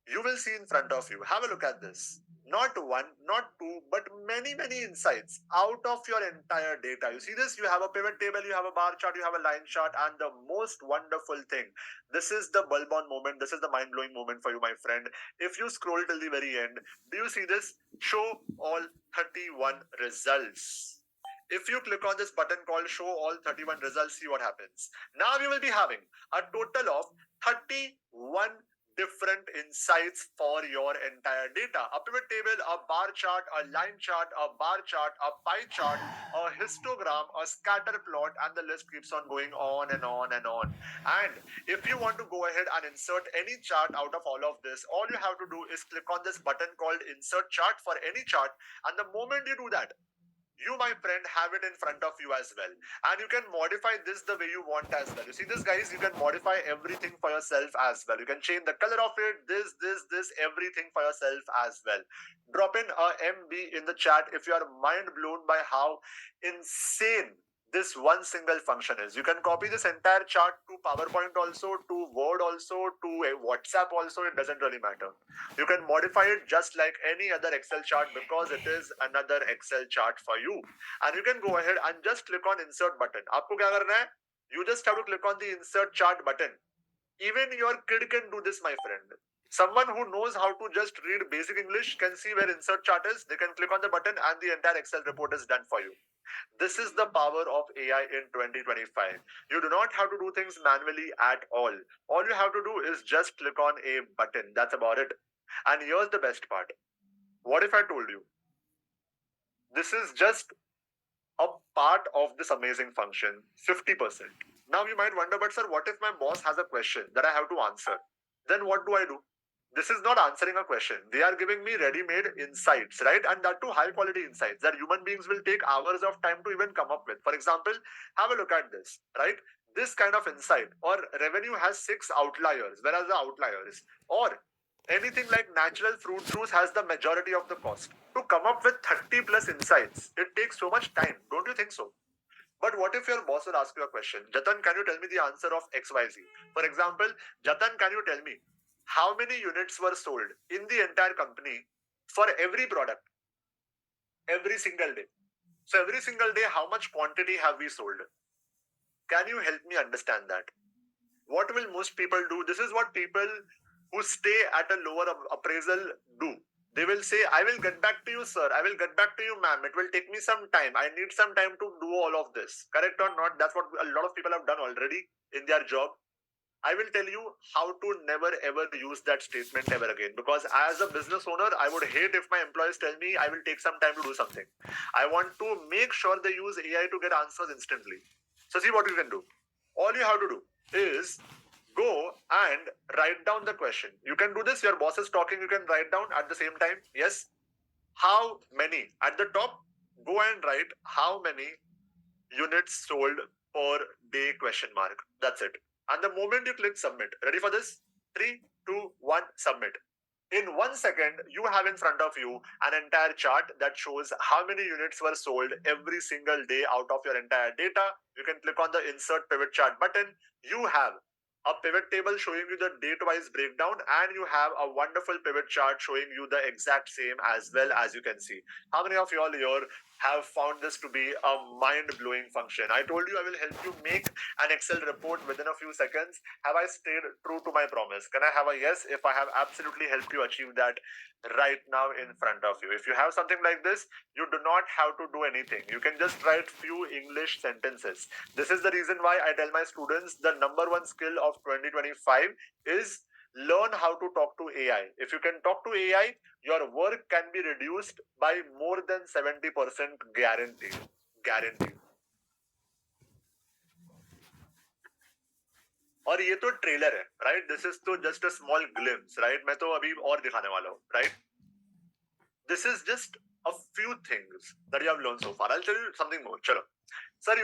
you will see in front of you. Have a look at this. Not one, not two, but many, many insights out of your entire data. You see this? You have a pivot table, you have a bar chart, you have a line chart, and the most wonderful thing. This is the bulb on moment. This is the mind blowing moment for you, my friend. If you scroll till the very end, do you see this? Show all 31 results. If you click on this button called show all 31 results, see what happens. Now you will be having a total of 31 different insights for your entire data. A pivot table, a bar chart, a line chart, a bar chart, a pie chart, a histogram, a scatter plot, and the list keeps on going on and on and on. And if you want to go ahead and insert any chart out of all of this, all you have to do is click on this button called insert chart for any chart. And the moment you do that, you, my friend, have it in front of you as well. And you can modify this the way you want as well. You see this, guys? You can modify everything for yourself as well. You can change the color of it, this, everything for yourself as well. Drop in a MB in the chat if you are mind blown by how insane this one single function is. You can copy this entire chart to PowerPoint also, to Word also, to a WhatsApp also. It doesn't really matter. You can modify it just like any other Excel chart because it is another Excel chart for you. And you can go ahead and just click on insert button. Aapko kya karna hai? You just have to click on the insert chart button. Even your kid can do this, my friend. Someone who knows how to just read basic English can see where insert chart is. They can click on the button and the entire Excel report is done for you. This is the power of AI in 2025. You do not have to do things manually at all. All you have to do is just click on a button. That's about it. And here's the best part. What if I told you this is just a part of this amazing function, 50%? Now you might wonder, but sir, what if my boss has a question that I have to answer? Then what do? This is not answering a question. They are giving me ready-made insights, right? And that too high-quality insights that human beings will take hours of time to even come up with. For example, have a look at this, right? This kind of insight, or revenue has 6 outliers, whereas the outliers, or anything like natural fruit juice has the majority of the cost. To come up with 30 plus insights, it takes so much time. Don't you think so? But what if your boss will ask you a question? Jatan, can you tell me the answer of XYZ? For example, Jatan, can you tell me how many units were sold in the entire company for every product, every single day? So every single day, how much quantity have we sold? Can you help me understand that? What will most people do? This is what people who stay at a lower appraisal do. They will say, I will get back to you, sir. I will get back to you, ma'am. It will take me some time. I need some time to do all of this. Correct or not? That's what a lot of people have done already in their job. I will tell you how to never ever use that statement ever again. Because as a business owner, I would hate if my employees tell me I will take some time to do something. I want to make sure they use AI to get answers instantly. So see what you can do. All you have to do is go and write down the question. You can do this. Your boss is talking. You can write down at the same time. Yes. How many? At the top, go and write how many units sold per day question mark. That's it. And the moment you click submit, ready for this? 3, 2, 1, submit. In 1 second, you have in front of you an entire chart that shows how many units were sold every single day out of your entire data. You can click on the insert pivot chart button. You have a pivot table showing you the date-wise breakdown, and you have a wonderful pivot chart showing you the exact same as well, as you can see. How many of you all here have found this to be a mind-blowing function? I told you I will help you make an Excel report within a few seconds. Have I stayed true to my promise? Can I have a yes if I have absolutely helped you achieve that right now in front of you? If you have something like this, you do not have to do anything. You can just write few English sentences. This is the reason why I tell my students the number one skill of 2025 is learn how to talk to AI. If you can talk to AI, your work can be reduced by more than 70% guaranteed. Guaranteed. और ये तो trailer है, right? This is तो just a small glimpse, right? मैं तो अभी और दिखाने वाला हूँ, right? This is just a few things that you have learned so far. I'll tell you something more. Chalo. Sir,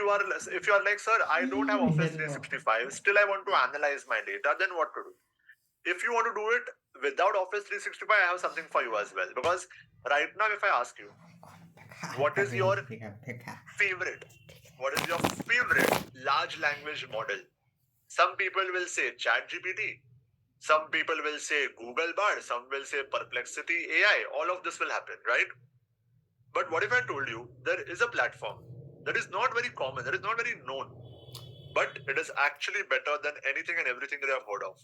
if you are like, sir, I don't have Office 365, still I want to analyze my data, then what to do? If you want to do it without Office 365, I have something for you as well. Because right now, if I ask you, what is your favorite large language model? Some people will say ChatGPT. Some people will say Google Bard. Some will say Perplexity AI. All of this will happen, right? But what if I told you there is a platform that is not very common, that is not very known, but it is actually better than anything and everything that you have heard of?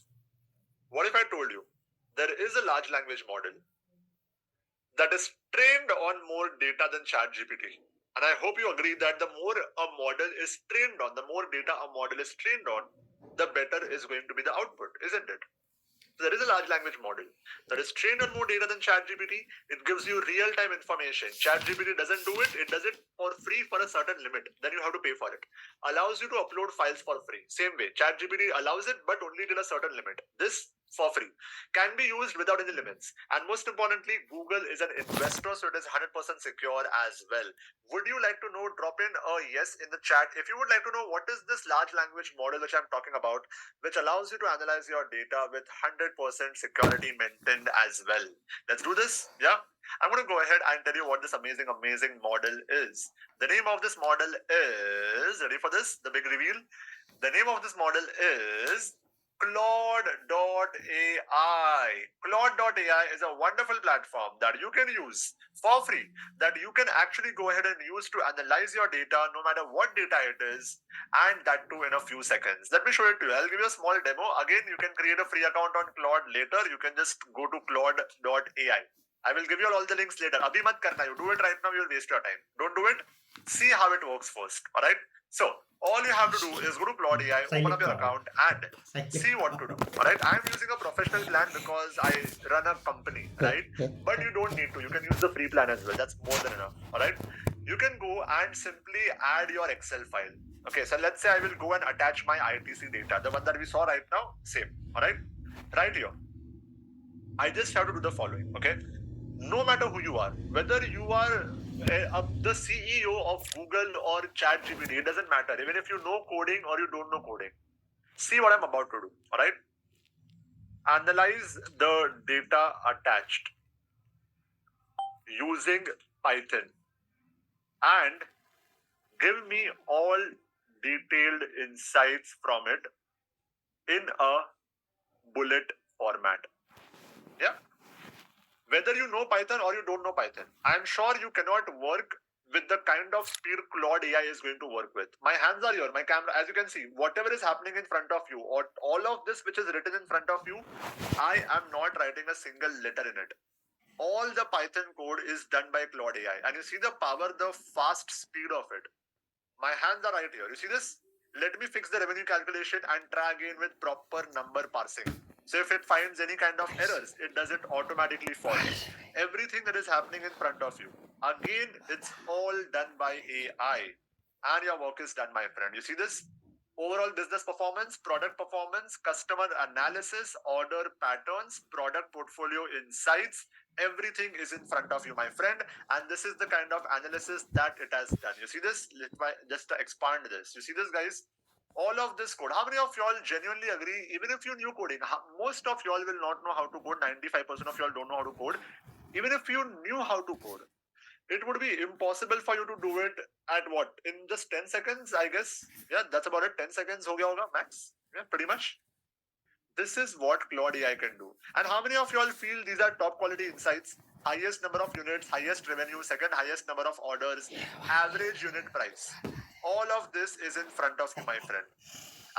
What if I told you there is a large language model that is trained on more data than ChatGPT? And I hope you agree that the more a model is trained on, the more data a model is trained on, the better is going to be the output, isn't it? So there is a large language model that is trained on more data than ChatGPT. It gives you real-time information. ChatGPT doesn't do it. It does it for free for a certain limit. Then you have to pay for it. Allows you to upload files for free. Same way, ChatGPT allows it, but only till a certain limit. This for free can be used without any limits. And most importantly, Google is an investor, so it is 100% secure as well. Would you like to know? Drop in a yes in the chat if you would like to know what is this large language model which I'm talking about, which allows you to analyze your data with 100% security maintained as well. Let's do this. Yeah, I'm going to go ahead and tell you what this amazing model is. The name of this model is, ready for this, the big reveal? The name of this model is Claude.ai. Claude.ai is a wonderful platform that you can use for free, that you can actually go ahead and use to analyze your data, no matter what data it is, and that too in a few seconds. Let me show it to you. I'll give you a small demo. Again, you can create a free account on Claude later. You can just go to Claude.ai. I will give you all the links later. Abhi mat karna. You do it right now, you'll waste your time. Don't do it. See how it works first. All right. So all you have to do is go to Claude.ai, open up your account, and see what to do. All right. I'm using a professional plan because I run a company, right? But you don't need to. You can use the free plan as well. That's more than enough. All right. You can go and simply add your Excel file. Okay. So let's say I will go and attach my ITC data, the one that we saw right now. Same. All right. Right here. I just have to do the following. Okay. No matter who you are, whether you are the CEO of Google or ChatGPT, it doesn't matter. Even if you know coding or you don't know coding, see what I'm about to do. All right. Analyze the data attached using Python and give me all detailed insights from it in a bullet format. Yeah. Whether you know Python or you don't know Python, I'm sure you cannot work with the kind of speed Claude.ai is going to work with. My hands are here, my camera, as you can see, whatever is happening in front of you, or all of this which is written in front of you, I am not writing a single letter in it. All the Python code is done by Claude.ai. And you see the power, the fast speed of it. My hands are right here. You see this? Let me fix the revenue calculation and try again with proper number parsing. So if it finds any kind of errors, it does it automatically for you. Everything that is happening in front of you, again, it's all done by AI. And your work is done, my friend. You see this? overall business performance, product performance, customer analysis, order patterns, product portfolio insights. Everything is in front of you, my friend. And this is the kind of analysis that it has done. You see this? Let me just expand this. You see this, guys? All of this code. How many of y'all genuinely agree? Even if you knew coding, most of y'all will not know how to code. 95% of y'all don't know how to code. Even if you knew how to code, it would be impossible for you to do it at what? In just 10 seconds, I guess. Yeah, that's about it. 10 seconds ho gaya hoga, max. Yeah, pretty much. This is what Claude AI can do. And how many of y'all feel these are top quality insights? Highest number of units, highest revenue, second highest number of orders, average unit price. All of this is in front of you, my friend.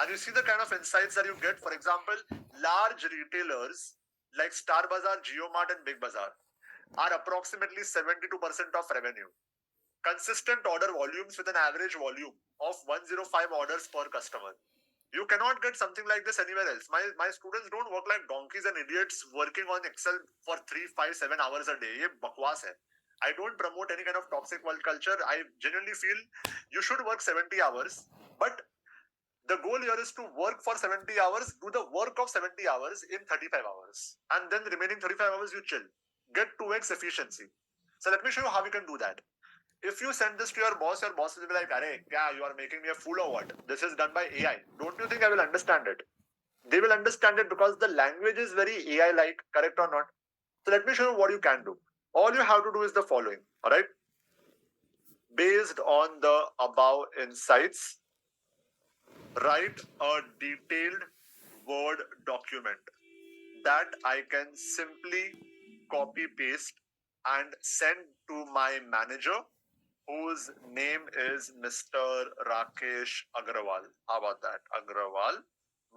And you see the kind of insights that you get. For example, large retailers like Star Bazaar, JioMart, and Big Bazaar are approximately 72% of revenue. Consistent order volumes with an average volume of 105 orders per customer. You cannot get something like this anywhere else. My students don't work like donkeys and idiots working on Excel for 3, 5, 7 hours a day. Ye bakwas hai. I don't promote any kind of toxic work culture. I genuinely feel you should work 70 hours, but the goal here is to work for 70 hours, do the work of 70 hours in 35 hours. And then the remaining 35 hours you chill. Get 2x efficiency. So let me show you how you can do that. If you send this to your boss will be like, "Arey, kya, you are making me a fool or what? This is done by AI." Don't you think I will understand it? They will understand it because the language is very AI-like, correct or not? So let me show you what you can do. All you have to do is the following, all right? Based on the above insights, write a detailed Word document that I can simply copy paste and send to my manager, whose name is Mr. Rakesh Agrawal. How about that? Agrawal.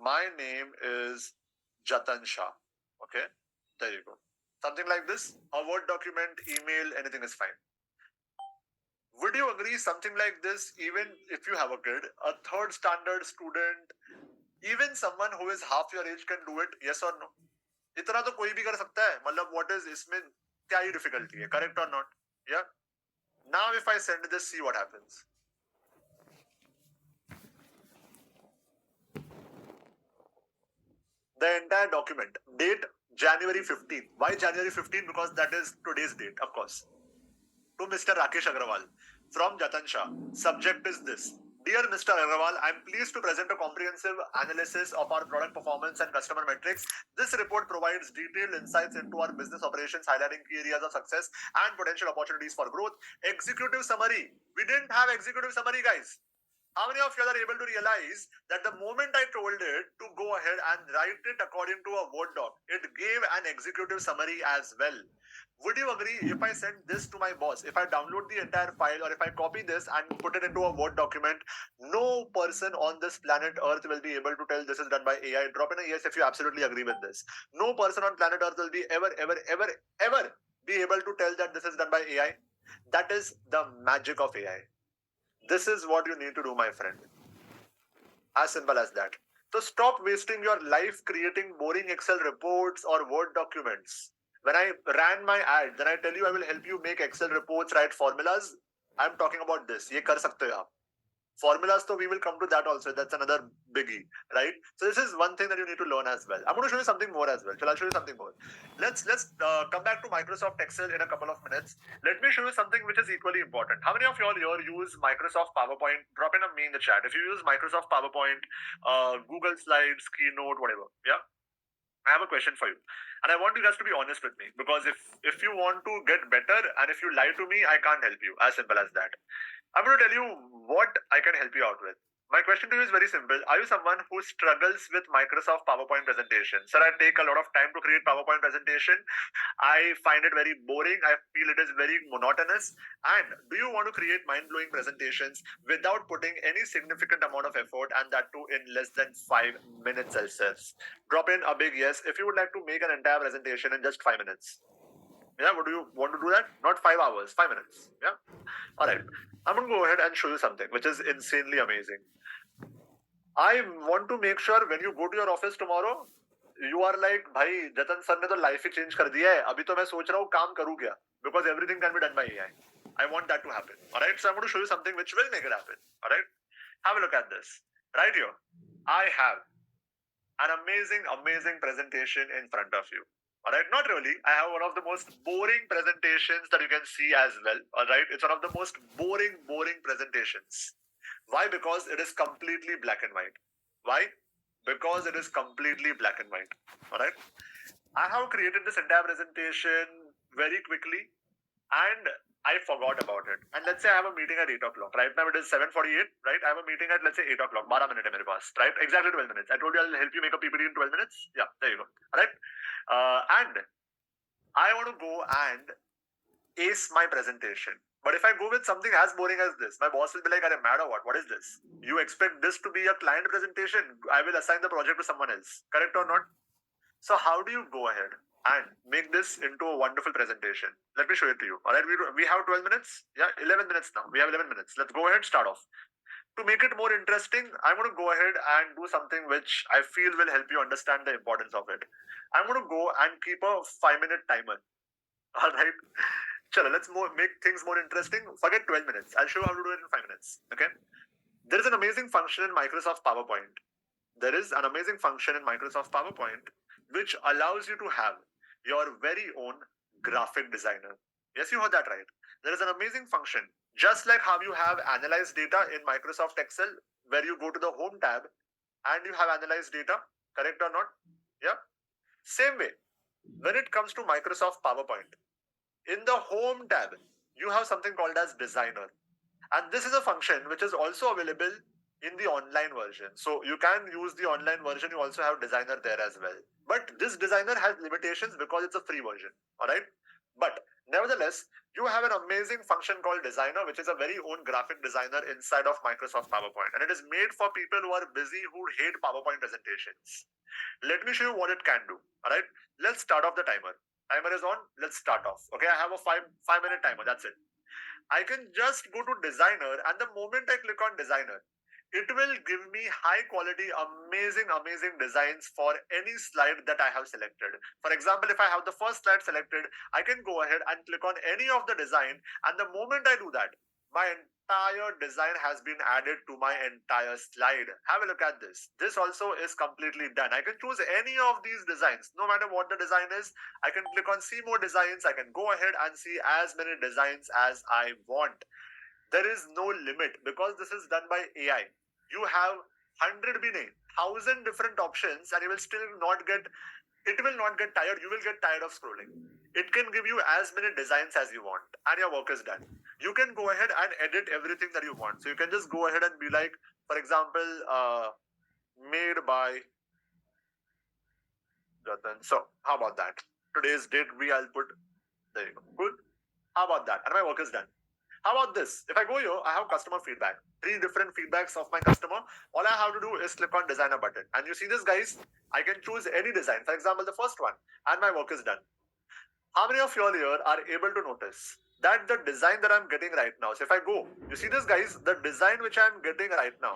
My name is Jatan Shah. Okay, there you go. Something like this. A Word document, email, anything is fine. Would you agree something like this, even if you have a kid, a third standard student, even someone who is half your age can do it? Yes or no? इतना तो कोई भी कर सकता है. मतलब what is इसमें क्या ही difficulty है? Correct or not? Yeah. Now if I send this, see what happens. The entire document, date January 15th. Why January 15th? Because that is today's date, of course. To Mr. Rakesh Agrawal from Jatan Shah. Subject is this. Dear Mr. Agrawal, I am pleased to present a comprehensive analysis of our product performance and customer metrics. This report provides detailed insights into our business operations, highlighting key areas of success and potential opportunities for growth. Executive summary. We didn't have executive summary, guys. How many of you are able to realize that the moment I told it to go ahead and write it according to a Word doc, it gave an executive summary as well? Would you agree if I send this to my boss, if I download the entire file or if I copy this and put it into a Word document, no person on this planet Earth will be able to tell this is done by AI? Drop in a yes if you absolutely agree with this. No person on planet Earth will be ever be able to tell that this is done by AI. That is the magic of AI. This is what you need to do, my friend. As simple as that. So stop wasting your life creating boring Excel reports or Word documents. When I ran my ad, then I tell you I will help you make Excel reports, write formulas. I'm talking about this. ये कर सकते हो आप. Formulas, so we will come to that also. That's another biggie, right? So this is one thing that you need to learn as well. I'm going to show you something more as well. Shall I show you something more? Let's come back to Microsoft Excel in a couple of minutes. Let me show you something which is equally important. How many of y'all here use Microsoft PowerPoint? Drop in a me in the chat. If you use Microsoft PowerPoint, Google Slides, Keynote, whatever, yeah. I have a question for you, and I want you guys to be honest with me, because if you want to get better and if you lie to me, I can't help you. As simple as that. I'm going to tell you what I can help you out with. My question to you is very simple. Are you someone who struggles with Microsoft PowerPoint presentation? Sir, I take a lot of time to create PowerPoint presentation. I find it very boring. I feel it is very monotonous. And do you want to create mind-blowing presentations without putting any significant amount of effort, and that too in less than 5 minutes itself? Drop in a big yes if you would like to make an entire presentation in just 5 minutes. Yeah, would you want to do that? Not 5 hours, 5 minutes. Yeah. All right. I'm going to go ahead and show you something which is insanely amazing. I want to make sure when you go to your office tomorrow, you are like, भाई जतन sir ने तो life ही change कर दिया है. अभी तो मैं सोच रहा हूँ काम करूँ क्या? Because everything can be done by AI. I want that to happen. All right. So I'm going to show you something which will make it happen. All right. Have a look at this. Right here, I have an amazing presentation in front of you. All right, not really. I have one of the most boring presentations that you can see as well. All right, it's one of the most boring presentations. Why? Because it is completely black and white. Why? Because it is completely black and white. All right. I have created this entire presentation very quickly and I forgot about it. And let's say I have a meeting at 8 o'clock. Right now it is 7:48, right? I have a meeting at, let's say, 8 o'clock. 12 minutes मेरे पास, right? Exactly 12 minutes. I told you I'll help you make a PPT in 12 minutes. Yeah, there you go. All right. And I want to go and ace my presentation. But if I go with something as boring as this, my boss will be like, "Are you mad or what? What is this? You expect this to be a client presentation? I will assign the project to someone else. Correct or not?" So how do you go ahead and make this into a wonderful presentation? Let me show it to you. All right, we have 12 minutes. Yeah, 11 minutes now. We have 11 minutes. Let's go ahead, start off. To make it more interesting, I'm going to go ahead and do something which I feel will help you understand the importance of it. I'm going to go and keep a 5-minute timer. All right. Chalo, let's make things more interesting. Forget 12 minutes. I'll show you how to do it in 5 minutes. Okay. There is an amazing function in Microsoft PowerPoint. There is an amazing function in Microsoft PowerPoint which allows you to have your very own graphic designer. Yes, you heard that right. There is an amazing function, just like how you have analyzed data in Microsoft Excel, where you go to the home tab and you have analyzed data, correct or not? Yeah. Same way, when it comes to Microsoft PowerPoint, in the home tab, you have something called as designer. And this is a function which is also available in the online version. So you can use the online version. You also have designer there as well. But this designer has limitations because it's a free version. All right. But nevertheless, you have an amazing function called designer, which is a very own graphic designer inside of Microsoft PowerPoint. And it is made for people who are busy, who hate PowerPoint presentations. Let me show you what it can do. All right. Let's start off the timer. Timer is on. Let's start off. Okay. I have a five-minute timer. That's it. I can just go to designer, and the moment I click on designer, it will give me high quality, amazing designs for any slide that I have selected. For example, if I have the first slide selected, I can go ahead and click on any of the design, and the moment I do that, my entire design has been added to my entire slide. Have a look at this. This also is completely done. I can choose any of these designs, no matter what the design is. I can click on see more designs. I can go ahead and see as many designs as I want. There is no limit because this is done by AI. You have 100 bine, 1,000 different options, and you will still not get, it will not get tired. You will get tired of scrolling. It can give you as many designs as you want, and your work is done. You can go ahead and edit everything that you want. So you can just go ahead and be like, for example, made by Ratan. So how about that? Today's date I'll put, there you go. Good. How about that? And my work is done. How about this? If I go here, I have customer feedback. 3 different feedbacks of my customer. All I have to do is click on designer button. And you see this, guys? I can choose any design. For example, the first one. And my work is done. How many of you all here are able to notice that the design that I'm getting right now? So if I go, you see this, guys? The design which I'm getting right now,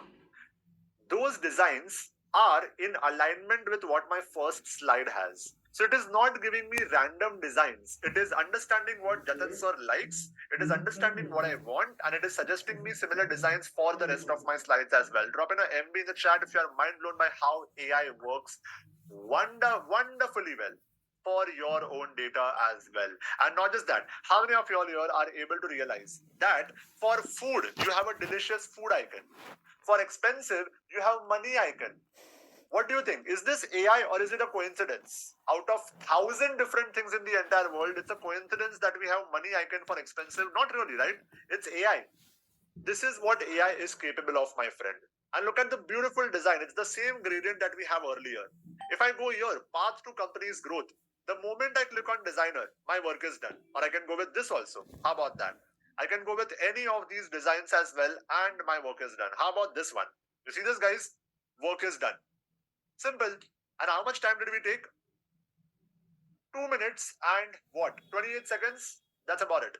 those designs are in alignment with what my first slide has. So it is not giving me random designs. It is understanding what Jatin sir likes. It is understanding what I want, and it is suggesting me similar designs for the rest of my slides as well. Drop in a MB in the chat if you are mind blown by how AI works wonderfully well for your own data as well. And not just that, how many of you all here are able to realize that for food, you have a delicious food icon. For expensive, you have money icon. What do you think? Is this AI or is it a coincidence? Out of 1,000 different things in the entire world, it's a coincidence that we have money icon for expensive? Not really, right? It's AI. This is what AI is capable of, my friend. And look at the beautiful design. It's the same gradient that we have earlier. If I go here, path to company's growth, the moment I click on designer, my work is done. Or I can go with this also. How about that? I can go with any of these designs as well, and my work is done. How about this one? You see this, guys? Work is done. Simple. And how much time did we take? 2 minutes and what? 28 seconds? That's about it.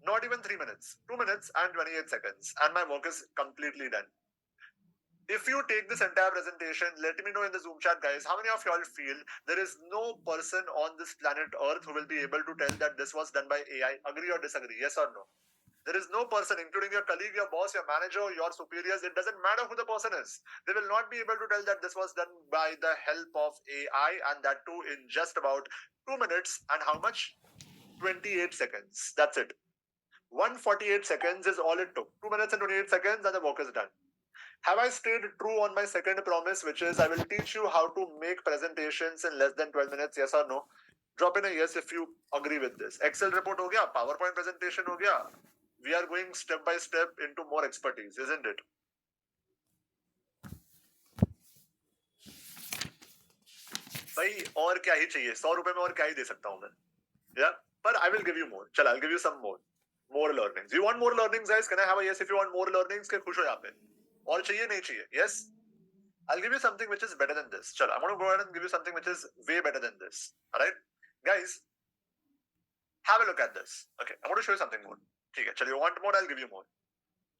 Not even 3 minutes. 2 minutes and 28 seconds. And my work is completely done. If you take this entire presentation, let me know in the Zoom chat, guys, how many of y'all feel there is no person on this planet Earth who will be able to tell that this was done by AI? Agree or disagree? Yes or no? There is no person, including your colleague, your boss, your manager, your superiors. It doesn't matter who the person is. They will not be able to tell that this was done by the help of AI, and that too in just about 2 minutes and how much? 28 seconds. That's it. 148 seconds is all it took. 2 minutes and 28 seconds and the work is done. Have I stayed true on my second promise, which is I will teach you how to make presentations in less than 12 minutes? Yes or no? Drop in a yes if you agree with this. Excel report ho gaya, PowerPoint presentation ho gaya. We are going step by step into more expertise, isn't it? भाई और क्या ही चाहिए? 100 रुपए में और क्या ही दे सकता हूं मैं? Yeah, but I will give you more. चल, I'll give you some more learnings. You want more learnings, guys? Can I have a yes if you want more learnings? के खुश हो यहाँ पे? और चाहिए नहीं चाहिए? Yes. I'll give you something which is better than this. Chalo, I'm going to go ahead and give you something which is way better than this. Alright? Guys, have a look at this. Okay, I'm going to show you something more. Okay, chalo, you want more? I'll give you more.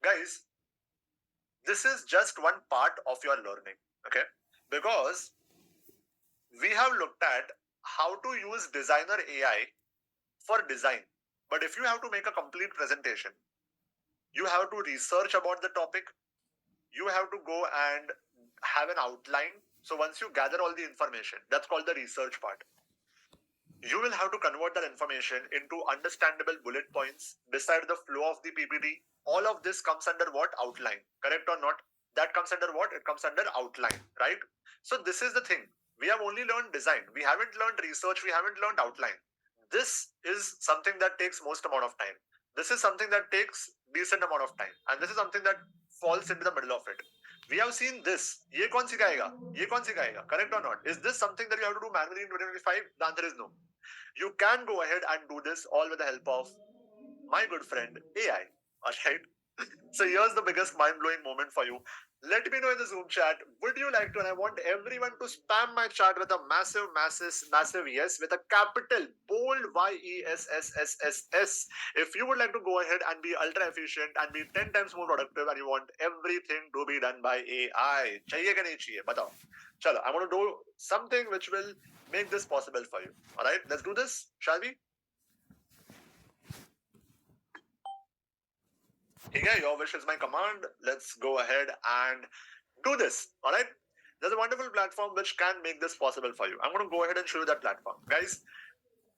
Guys, this is just one part of your learning. Okay? Because we have looked at how to use Designer AI for design. But if you have to make a complete presentation, you have to research about the topic. You have to go and have an outline. So once you gather all the information, that's called the research part. You will have to convert that information into understandable bullet points, decide the flow of the PPT. All of this comes under what? Outline. Correct or not? That comes under what? It comes under outline, right? So this is the thing. We have only learned design. We haven't learned research. We haven't learned outline. This is something that takes most amount of time. This is something that takes decent amount of time. And this is something that falls into the middle of it. We have seen this. Ye kaun sikhayega? Ye kaun sikhayega? Correct or not? Is this something that you have to do manually in 2025? The answer is no. You can go ahead and do this all with the help of my good friend AI. Alright? So here's the biggest mind-blowing moment for you. Let me know in the Zoom chat, would you like to, and I want everyone to spam my chat with a massive yes, with a capital, bold YESSSSS. If you would like to go ahead and be ultra efficient and be 10 times more productive and you want everything to be done by AI, chahiye ka nahi chahiye? Batao. Chalo, I'm going to do something which will make this possible for you. Alright, let's do this, shall we? Okay, your wish is my command. Let's go ahead and do this. All right. There's a wonderful platform which can make this possible for you. I'm going to go ahead and show you that platform. Guys,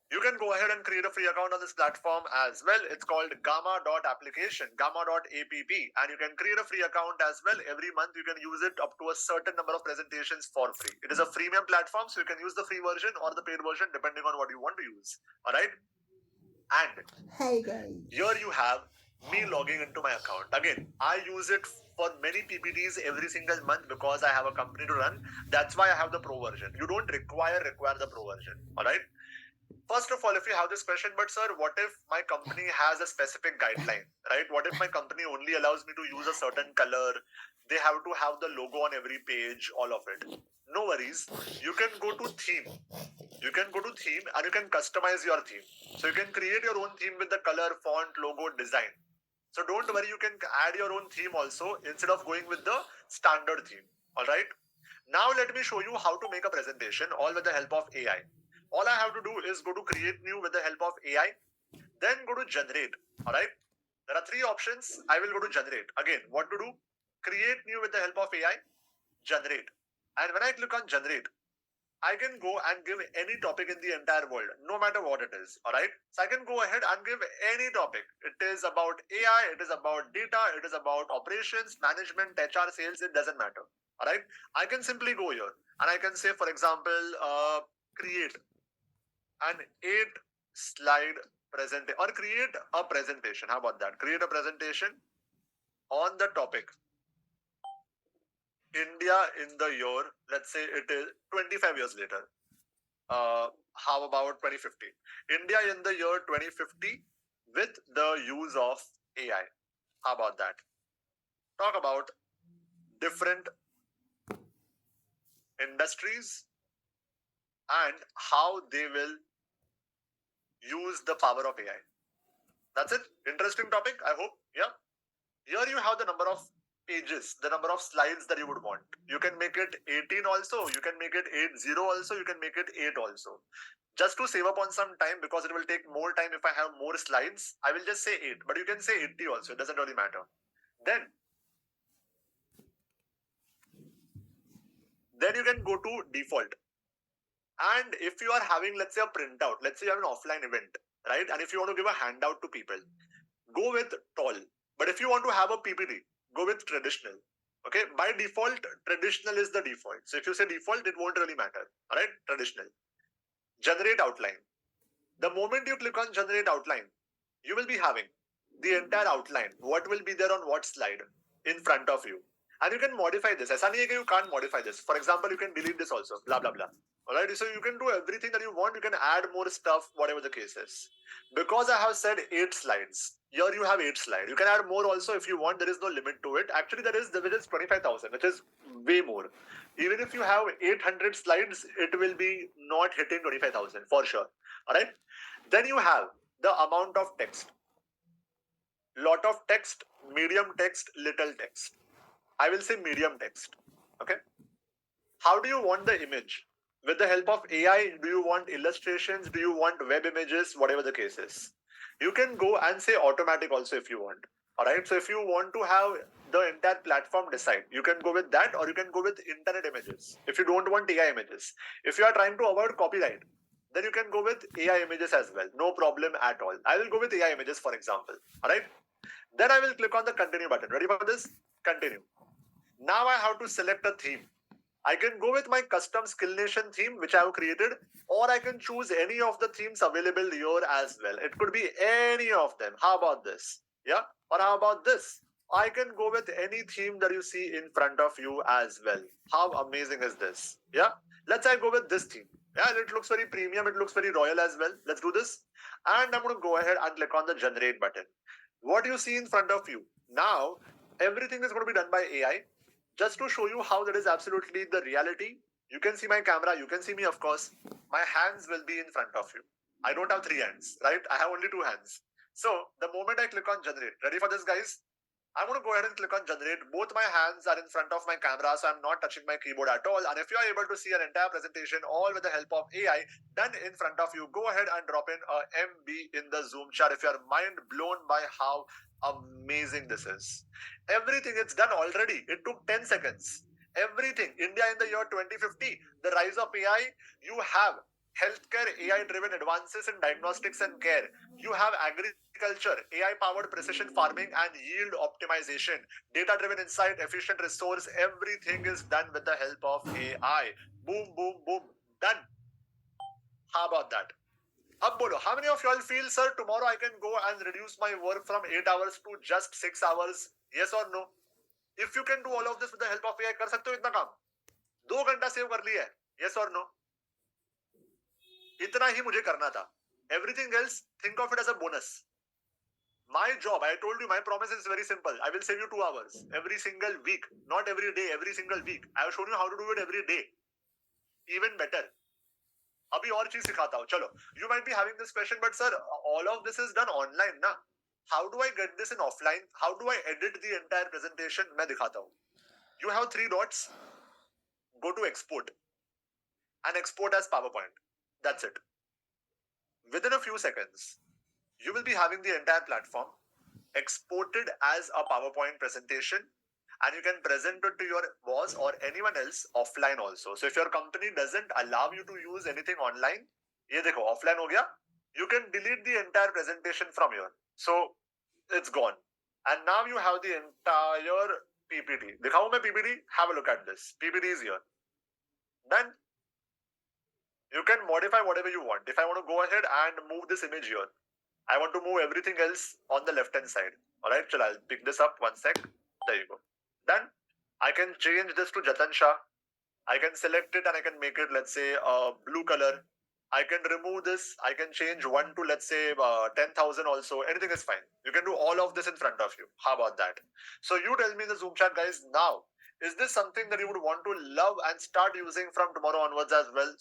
you can go ahead and create a free account on this platform as well. It's called gamma.application, gamma.app, and you can create a free account as well. Every month you can use it up to a certain number of presentations for free. It is a freemium platform, so you can use the free version or the paid version depending on what you want to use. All right. And hey guys, here you have me logging into my account. Again, I use it for many PPTs every single month because I have a company to run. That's why I have the pro version. You don't require the pro version. All right. First of all, if you have this question, but sir, what if my company has a specific guideline, right? What if my company only allows me to use a certain color? They have to have the logo on every page, all of it. No worries. You can go to theme. You can go to theme and you can customize your theme. So you can create your own theme with the color, font, logo, design. So don't worry, you can add your own theme also instead of going with the standard theme. All right. Now let me show you how to make a presentation all with the help of AI. All I have to do is go to create new with the help of AI, then go to generate. All right. There are three options. I will go to generate. Again, what to do? Create new with the help of AI, generate. And when I click on generate, I can go and give any topic in the entire world, no matter what it is. All right. So I can go ahead and give any topic. It is about AI, it is about data, it is about operations, management, HR, sales, it doesn't matter. All right. I can simply go here and I can say, for example, create an 8-slide presentation or create a presentation. How about that? Create a presentation on the topic India in the year, let's say it is 25 years later. How about 2050? India in the year 2050 with the use of AI. How about that? Talk about different industries and how they will use the power of AI. That's it. Interesting topic, I hope. Yeah. Here you have the number of pages, the number of slides that you would want. You can make it 18 also, you can make it 80 also, you can make it 8 also. Just to save up on some time, because it will take more time if I have more slides, I will just say 8, but you can say 80 also, it doesn't really matter. Then you can go to default. And if you are having, let's say, a printout, let's say you have an offline event, right? And if you want to give a handout to people, go with tall. But if you want to have a PPT, go with traditional. Okay, by default, traditional is the default. So if you say default, it won't really matter. All right, traditional. Generate outline. The moment you click on generate outline, you will be having the entire outline. What will be there on what slide in front of you. And you can modify this. ऐसा नहीं है कि you can't modify this. For example, you can delete this also. Blah, blah, blah. Alright, so you can do everything that you want. You can add more stuff, whatever the case is. Because I have said 8 slides. Here you have 8 slides. You can add more also if you want. There is no limit to it. Actually, there is 25,000, which is way more. Even if you have 800 slides, it will be not hitting 25,000 for sure. Alright. Then you have the amount of text. Lot of text, medium text, little text. I will say medium text. Okay. How do you want the image? With the help of AI, do you want illustrations? Do you want web images? Whatever the case is. You can go and say automatic also if you want. Alright. So if you want to have the entire platform decide, you can go with that, or you can go with internet images. If you don't want AI images. If you are trying to avoid copyright, then you can go with AI images as well. No problem at all. I will go with AI images, for example. Alright. Then I will click on the continue button. Ready for this? Continue. Now I have to select a theme. I can go with my custom Skillnation theme, which I have created, or I can choose any of the themes available here as well. It could be any of them. How about this? Yeah. Or how about this? I can go with any theme that you see in front of you as well. How amazing is this? Yeah. Let's say I go with this theme. Yeah, it looks very premium. It looks very royal as well. Let's do this. And I'm going to go ahead and click on the generate button. What you see in front of you now, everything is going to be done by AI. Just to show you how that is absolutely the reality, you can see my camera, you can see me, of course. My hands will be in front of you. I don't have 3 hands, right? I have only 2 hands. So the moment I click on generate, ready for this, guys? I'm going to go ahead and click on generate. Both my hands are in front of my camera, so I'm not touching my keyboard at all. And if you are able to see an entire presentation all with the help of AI done in front of you, go ahead and drop in a MB in the Zoom chat if you are mind blown by how amazing this is. Everything, it's done already. It took 10 seconds. Everything. India in the year 2050, the rise of AI, you have healthcare AI-driven advances in diagnostics and care. You have agriculture, AI-powered precision farming and yield optimization, data-driven insight, efficient resource. Everything is done with the help of AI. Boom, boom, boom. Done. How about that? Ab bolo, how many of y'all feel, sir, tomorrow I can go and reduce my work from 8 hours to just 6 hours? Yes or no? If you can do all of this with the help of AI, कर सकते हो इतना काम? 2 घंटा save कर लिया है? Yes or no? इतना ही मुझे करना था. Everything else, think of it as a bonus. My job, I told you, my promise is very simple. I will save you 2 hours every single week. Not every day, every single week. I have shown you how to do it every day. Even better. अभी और चीज सिखाता हूँ. चलो. You might be having this question, but sir, all of this is done online, ना? How do I get this in offline? How do I edit the entire presentation? मैं दिखाता हूँ. You have 3 dots. Go to export. And export as PowerPoint. That's it. Within a few seconds, you will be having the entire platform exported as a PowerPoint presentation, and you can present it to your boss or anyone else offline also. So if your company doesn't allow you to use anything online, ये देखो offline हो गया, you can delete the entire presentation from here. So it's gone. And now you have the entire PPT. दिखाऊं मैं PPT? Have a look at this. PPT is here. Then you can modify whatever you want. If I want to go ahead and move this image here, I want to move everything else on the left hand side. Alright, so I'll pick this up 1 sec. There you go. Then I can change this to Jatan Shah. I can select it and I can make it, let's say, blue color. I can remove this. I can change 1 to, let's say, 10,000 also. Anything is fine. You can do all of this in front of you. How about that? So you tell me in the Zoom chat, guys, now, is this something that you would want to love and start using from tomorrow onwards as well?